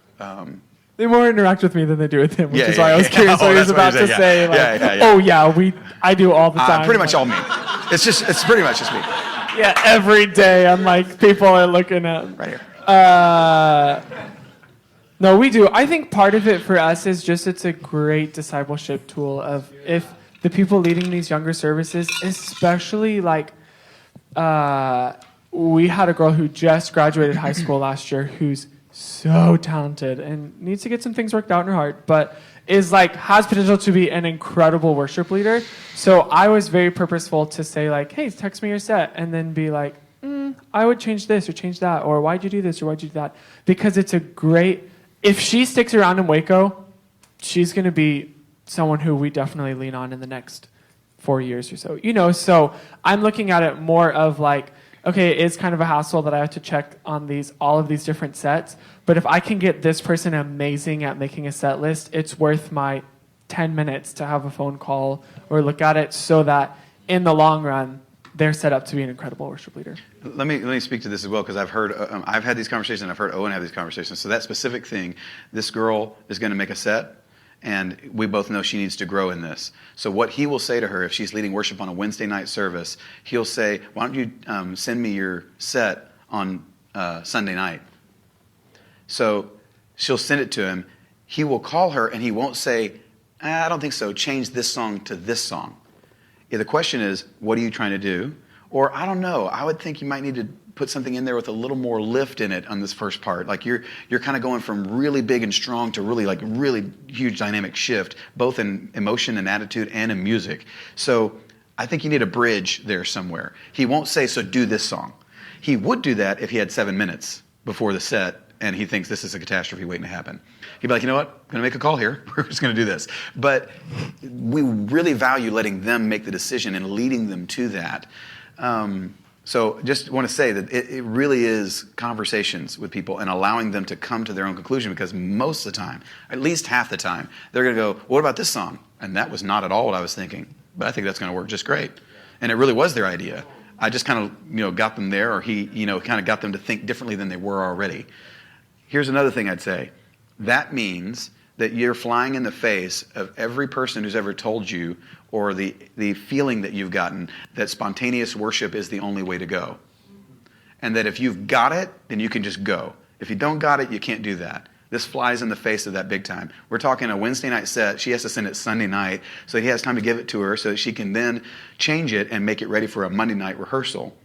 They more interact with me than they do with him, which is why I was curious what he was about to say. I do all the time. Pretty much all me. It's pretty much just me. Yeah, every day I'm like, people are looking at right here. No, we do. I think part of it for us is just it's a great discipleship tool of if the people leading these younger services, especially like we had a girl who just graduated high school last year who's so talented and needs to get some things worked out in her heart, but is like has potential to be an incredible worship leader. So I was very purposeful to say like, hey, text me your set, and then be like, I would change this or change that, or why'd you do this or why'd you do that? Because it's a great, if she sticks around in Waco, she's going to be someone who we definitely lean on in the next 4 years or so. So I'm looking at it more of like, okay, it is kind of a hassle that I have to check on all of these different sets. But if I can get this person amazing at making a set list, it's worth my 10 minutes to have a phone call or look at it so that in the long run, they're set up to be an incredible worship leader. Let me speak to this as well, because I've had these conversations and I've heard Owen have these conversations. So that specific thing, this girl is going to make a set, and we both know she needs to grow in this. So what he will say to her if she's leading worship on a Wednesday night service, he'll say, why don't you send me your set on Sunday night? So she'll send it to him. He will call her and he won't say, I don't think so, change this song to this song. The question is, what are you trying to do? Or, I don't know, I would think you might need to put something in there with a little more lift in it on this first part. Like you're kind of going from really big and strong to really huge dynamic shift, both in emotion and attitude and in music. So I think you need a bridge there somewhere. He won't say, so do this song. He would do that if he had 7 minutes before the set and he thinks this is a catastrophe waiting to happen. He'd be like, you know what? I'm going to make a call here. We're just going to do this. But we really value letting them make the decision and leading them to that. So just want to say that it really is conversations with people and allowing them to come to their own conclusion, because most of the time, at least half the time, they're going to go, what about this song? And that was not at all what I was thinking, but I think that's going to work just great. And it really was their idea. I just kind of got them there, or he kind of got them to think differently than they were already. Here's another thing I'd say. That means that you're flying in the face of every person who's ever told you, or the feeling that you've gotten, that spontaneous worship is the only way to go. And that if you've got it, then you can just go. If you don't got it, you can't do that. This flies in the face of that big time. We're talking a Wednesday night set. She has to send it Sunday night, so he has time to give it to her so that she can then change it and make it ready for a Monday night rehearsal.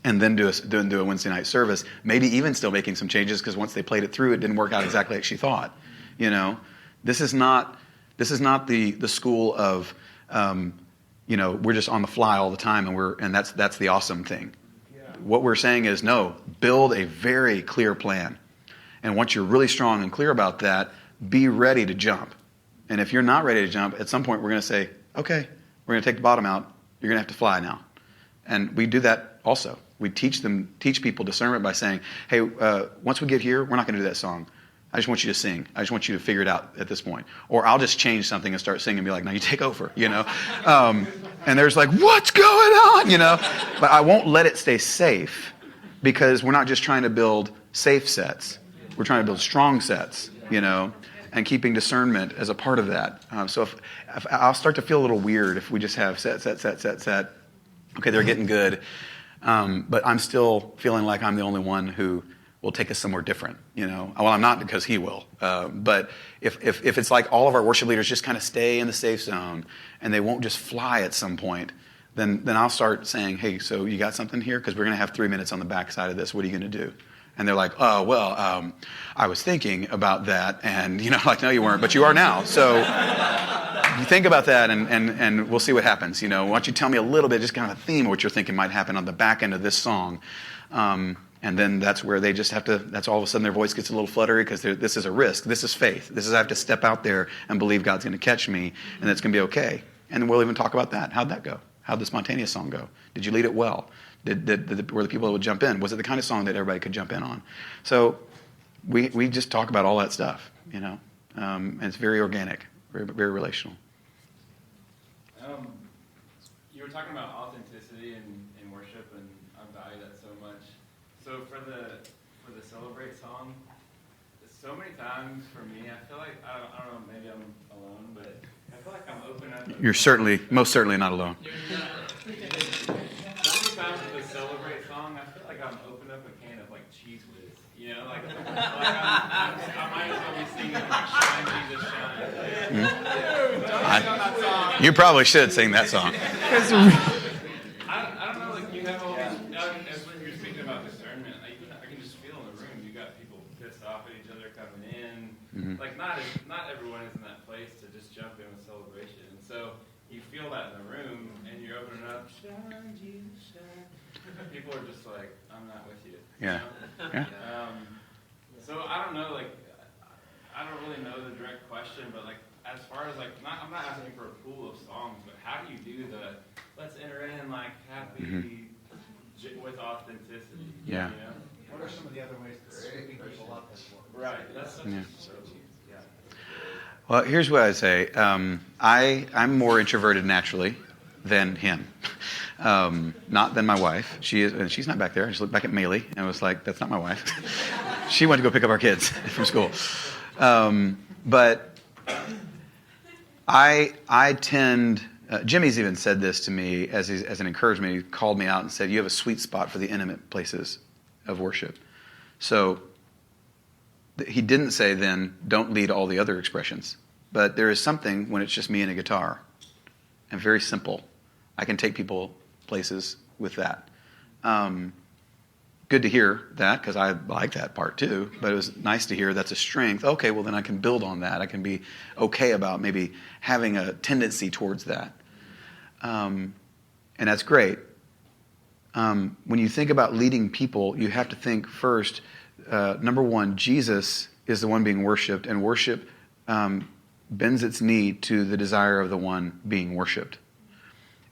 And then do a Wednesday night service, maybe even still making some changes, because once they played it through, it didn't work out exactly like she thought. This is not the school of we're just on the fly all the time, and that's the awesome thing. Yeah. What we're saying is, no, build a very clear plan, and once you're really strong and clear about that, be ready to jump. And if you're not ready to jump, at some point we're going to say, okay, we're going to take the bottom out. You're going to have to fly now, and we do that also. We teach people discernment by saying, hey, once we get here, we're not going to do that song. I just want you to sing. I just want you to figure it out at this point. Or I'll just change something and start singing and be like, now you take over, And there's like, what's going on, But I won't let it stay safe, because we're not just trying to build safe sets. We're trying to build strong sets, and keeping discernment as a part of that. So if I'll start to feel a little weird if we just have set. Okay, they're getting good. But I'm still feeling like I'm the only one who will take us somewhere different, Well, I'm not, because he will. But if it's like all of our worship leaders just kind of stay in the safe zone and they won't just fly at some point, then I'll start saying, hey, so you got something here? Because we're going to have 3 minutes on the backside of this. What are you going to do? And they're like, oh, well, I was thinking about that. And, no, you weren't, but you are now. So you think about that, and we'll see what happens. Why don't you tell me a little bit, just kind of a theme of what you're thinking might happen on the back end of this song. And then that's where they just have to, that's all of a sudden their voice gets a little fluttery, because this is a risk. This is faith. This is, I have to step out there and believe God's going to catch me, and it's going to be okay. And we'll even talk about that. How'd that go? How'd the spontaneous song go? Did you lead it well? Were the people that would jump in? Was it the kind of song that everybody could jump in on? So we just talk about all that stuff, and it's very organic, very, very relational. You were talking about authenticity in worship, and I value that so much. So for the Celebrate song, so many times for me, I feel like, I don't know, maybe I'm alone, but I feel like I'm open up. You're most certainly not alone. So many times with the Celebrate song, song, I feel like I'm opening up a can of like Cheese Whiz. You know, like I might as well be singing like Shine Jesus Shine. You probably should sing that song. I don't know, like you have all these, as when you're speaking about discernment, I can just feel in the room, you got people pissed off at each other coming in. Like not everyone is in that place to just jump in with celebration. And so you feel that in the room and you're opening up, shine, Jesus, shine. People are just like, I'm not with you. Yeah. You know? So I don't know, like, I don't really know the direct question, but like, as far as like, I'm not asking for a pool of songs, but how do you do the, let's enter in like happy with authenticity? Yeah. You know? What are some of the other ways to sweep people up as well? Right. That's such Yeah. yeah. Well, here's what I'd say. I'm more introverted naturally than him. Not than my wife. She is, and she's not back there. I just looked back at Maylee and was like, that's not my wife. She went to go pick up our kids from school. But I tend, Jimmy's even said this to me as an encouragement. He called me out and said, you have a sweet spot for the intimate places of worship. So he didn't say then, don't lead all the other expressions. But there is something when it's just me and a guitar. And very simple. I can take people places with that. Good to hear that, because I like that part too. But it was nice to hear that's a strength. Okay, well then I can build on that. I can be okay about maybe having a tendency towards that. And that's great. When you think about leading people, you have to think first, number one, Jesus is the one being worshipped, and worship bends its knee to the desire of the one being worshipped.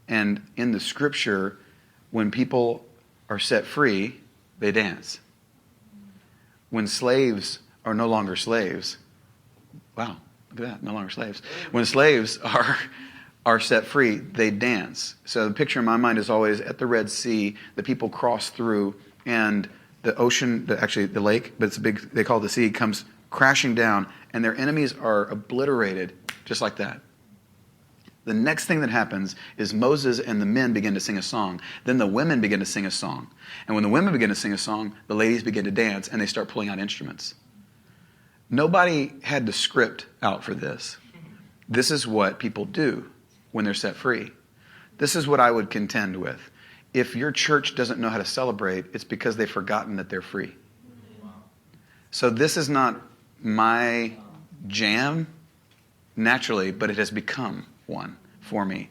And in the scripture, when people are set free, they dance. When slaves are no longer slaves, wow, look at that, no longer slaves. When slaves are set free, they dance. So the picture in my mind is always at the Red Sea, the people cross through, and the ocean, actually the lake, but it's a big, they call it the sea, comes crashing down, and their enemies are obliterated just like that. The next thing that happens is Moses and the men begin to sing a song. Then the women begin to sing a song. And when the women begin to sing a song, the ladies begin to dance, and they start pulling out instruments. Nobody had the script out for this. This is what people do when they're set free. This is what I would contend with. If your church doesn't know how to celebrate, it's because they've forgotten that they're free. So this is not my jam naturally, but it has become one for me.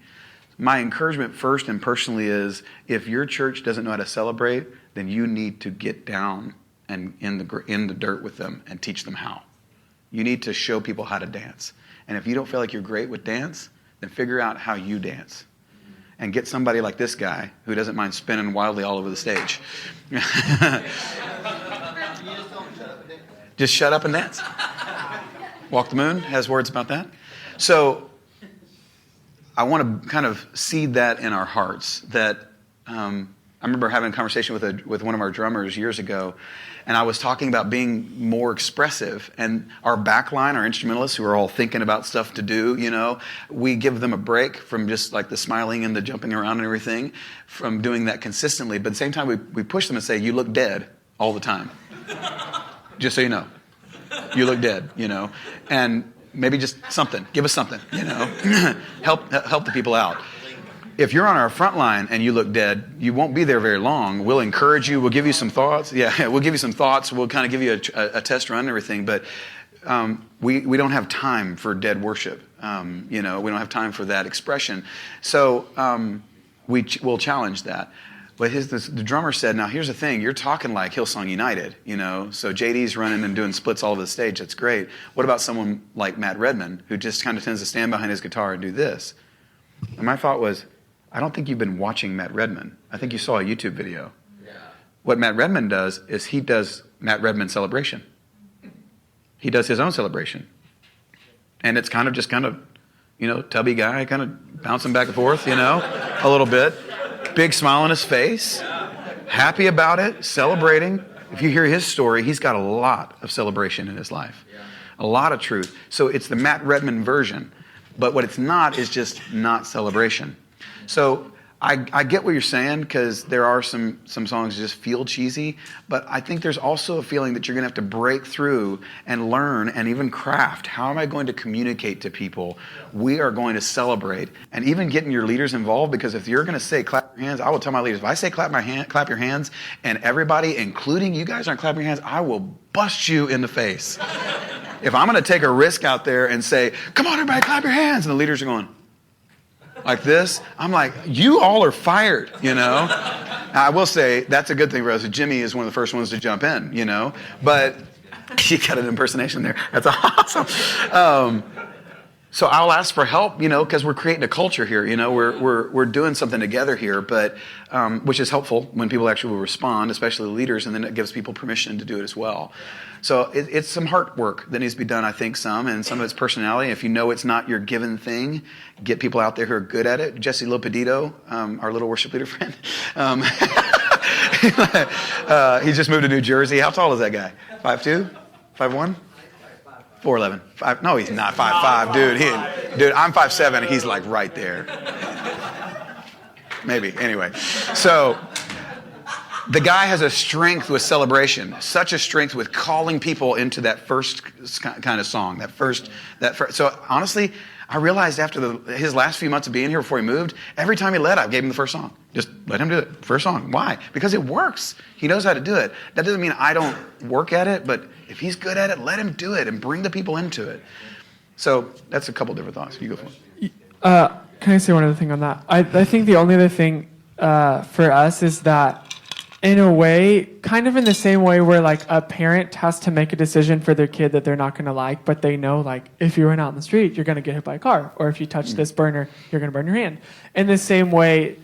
My encouragement first and personally is, if your church doesn't know how to celebrate, then you need to get down and in the dirt with them and teach them how. You need to show people how to dance. And if you don't feel like you're great with dance, then figure out how you dance. And get somebody like this guy who doesn't mind spinning wildly all over the stage. Just shut up and dance. Walk the Moon has words about that. So I want to kind of seed that in our hearts. That I remember having a conversation with one of our drummers years ago, and I was talking about being more expressive. And our backline, our instrumentalists who are all thinking about stuff to do, you know, we give them a break from just like the smiling and the jumping around and everything, from doing that consistently. But at the same time, we push them and say, you look dead all the time. Just so you know. You look dead, you know. And maybe just something. Give us something, you know. help the people out. If you're on our front line and you look dead, you won't be there very long. We'll encourage you. We'll give you some thoughts. Yeah, we'll give you some thoughts. We'll kind of give you a test run and everything. But we don't have time for dead worship. You know, we don't have time for that expression. So we'll challenge that. But the drummer said, now here's the thing. You're talking like Hillsong United, you know. So JD's running and doing splits all over the stage. That's great. What about someone like Matt Redman, who just kind of tends to stand behind his guitar and do this? And my thought was, I don't think you've been watching Matt Redman. I think you saw a YouTube video. Yeah. What Matt Redman does is he does Matt Redman celebration. He does his own celebration. And it's kind of, you know, tubby guy, kind of bouncing back and forth, you know, a little bit. Big smile on his face, happy about it, celebrating. If you hear his story, he's got a lot of celebration in his life, a lot of truth. So it's the Matt Redman version. But what it's not is just not celebration. So I get what you're saying, because there are some songs that just feel cheesy, but I think there's also a feeling that you're going to have to break through and learn and even craft. How am I going to communicate to people? We are going to celebrate, and even getting your leaders involved, because if you're going to say clap your hands, I will tell my leaders, if I say clap your hands, and everybody, including you guys, aren't clapping your hands, I will bust you in the face. If I'm going to take a risk out there and say, come on, everybody, clap your hands, and the leaders are going like this, I'm like, you all are fired, Now, I will say that's a good thing for us. Jimmy is one of the first ones to jump in, but you got an impersonation there. That's awesome. So I'll ask for help, because we're creating a culture here. We're doing something together here, but which is helpful when people actually will respond, especially the leaders, and then it gives people permission to do it as well. So it's some heart work that needs to be done, I think, and some of it's personality. If you know it's not your given thing, get people out there who are good at it. Jesse Lopedito, our little worship leader friend, he just moved to New Jersey. How tall is that guy? 5'2"? 5'1"? 4'11". No, he's not 5'5", dude. Dude, I'm 5'7". He's like right there. Maybe. Anyway, so the guy has a strength with celebration, such a strength with calling people into that first kind of song, that first. So honestly, I realized after his last few months of being here before he moved, every time he led, I gave him the first song. Just let him do it. First song. Why? Because it works. He knows how to do it. That doesn't mean I don't work at it, but if he's good at it, let him do it and bring the people into it. So that's a couple different thoughts. You go for it. Can I say one other thing on that? I think the only other thing for us is that, in a way, kind of in the same way where like a parent has to make a decision for their kid that they're not going to like, but they know like if you run out in the street, you're going to get hit by a car, or if you touch this burner, you're going to burn your hand. In the same way,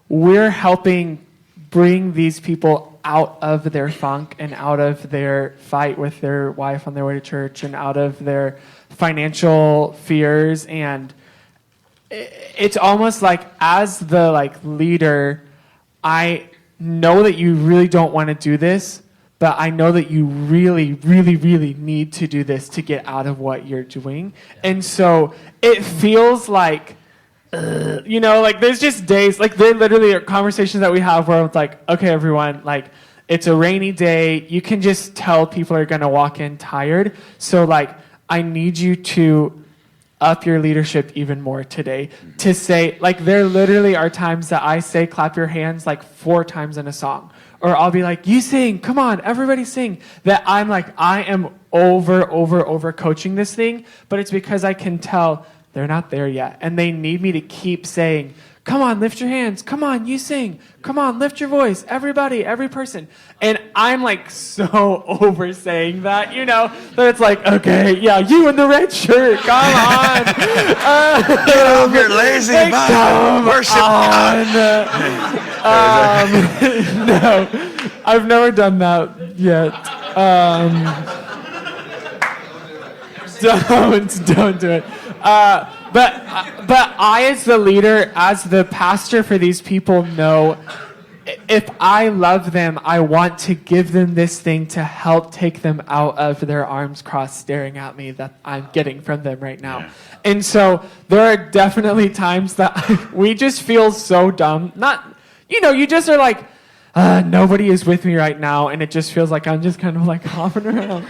we're helping bring these people out of their funk and out of their fight with their wife on their way to church and out of their financial fears. And it's almost like, as the like leader, I know that you really don't want to do this, but I know that you really, really, really need to do this to get out of what you're doing. And so it feels like, like there's just days, like there literally are conversations that we have where it's like, okay, everyone, like it's a rainy day. You can just tell people are going to walk in tired. So like, I need you to up your leadership even more today, to say, like, there literally are times that I say clap your hands like 4 times in a song, or I'll be like, you sing, come on, everybody sing, that I'm like, I am over coaching this thing, but it's because I can tell they're not there yet, and they need me to keep saying, come on, lift your hands, come on, you sing, come on, lift your voice, everybody, every person. And I'm like so over saying that, that it's like, okay, yeah, you in the red shirt, come on. Get off your lazy body. Worship God. No, I've never done that yet. Don't do it. But I, as the leader, as the pastor for these people, know if I love them, I want to give them this thing to help take them out of their arms crossed staring at me that I'm getting from them right now. Yeah. And so there are definitely times that we just feel so dumb. Not, you just are like, nobody is with me right now, and it just feels like I'm just kind of like hopping around,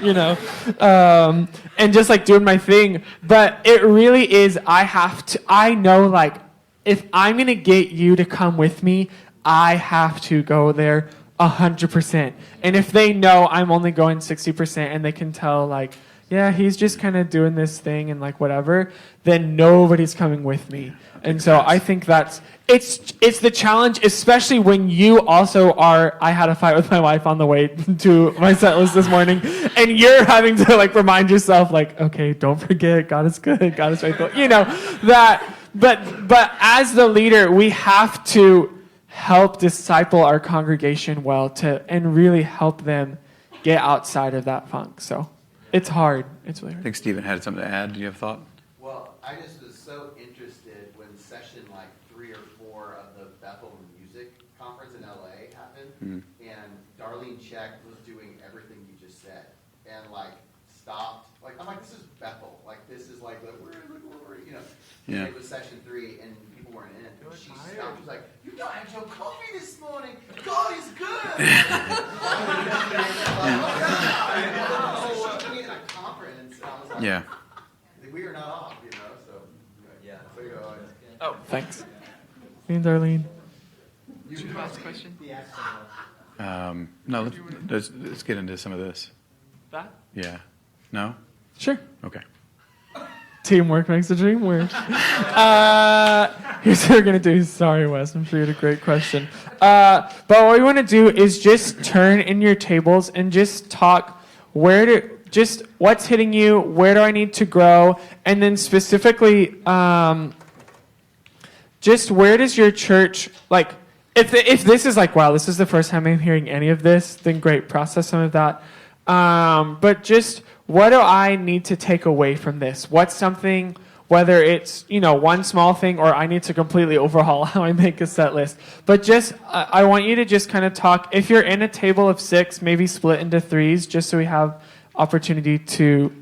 and just like doing my thing. But it really is, I know, like, if I'm going to get you to come with me, I have to go there 100%. And if they know I'm only going 60% and they can tell, like, yeah, he's just kind of doing this thing and like whatever, then nobody's coming with me. And so I think it's the challenge, especially when you also are. I had a fight with my wife on the way to my set list this morning, and you're having to like remind yourself, like, okay, don't forget, God is good, God is faithful. That. But as the leader, we have to help disciple our congregation well and really help them get outside of that funk. So it's hard. It's really hard. I think Stephen had something to add. Do you have a thought? Well, I just was so interested when session like 3 or 4 of the Bethel Music Conference in LA happened, and Darlene Check was doing everything you just said, and like stopped. Like, I'm like, this is Bethel. Like, this is like we're. Yeah. It was session 3, and people weren't in. she stopped. She was like, "You don't have your coffee this morning. God is good." She was doing it at a conference. And I was like, Yeah. we are not off, you know. So Yeah. so you know. Oh, thanks. Me and Darlene. Did you ask a question? No, let's get into some of this. That? Yeah. No? Sure. Okay. Teamwork makes the dream work. Here's what we're going to do. Sorry, Wes. I'm sure you had a great question. But what we want to do is just turn in your tables and just talk what's hitting you, where do I need to grow, and then specifically, just where does your church, like, if this is like, wow, this is the first time I'm hearing any of this, then great, process some of that. But just, what do I need to take away from this? What's something, whether it's, one small thing or I need to completely overhaul how I make a set list. But just, I want you to just kind of talk. If you're in a table of 6, maybe split into 3s, just so we have opportunity to,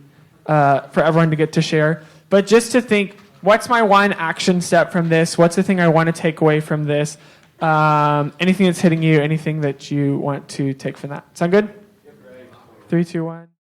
for everyone to get to share. But just to think, what's my one action step from this? What's the thing I want to take away from this? Anything that's hitting you, anything that you want to take from that. Sound good? 3, 2, 1.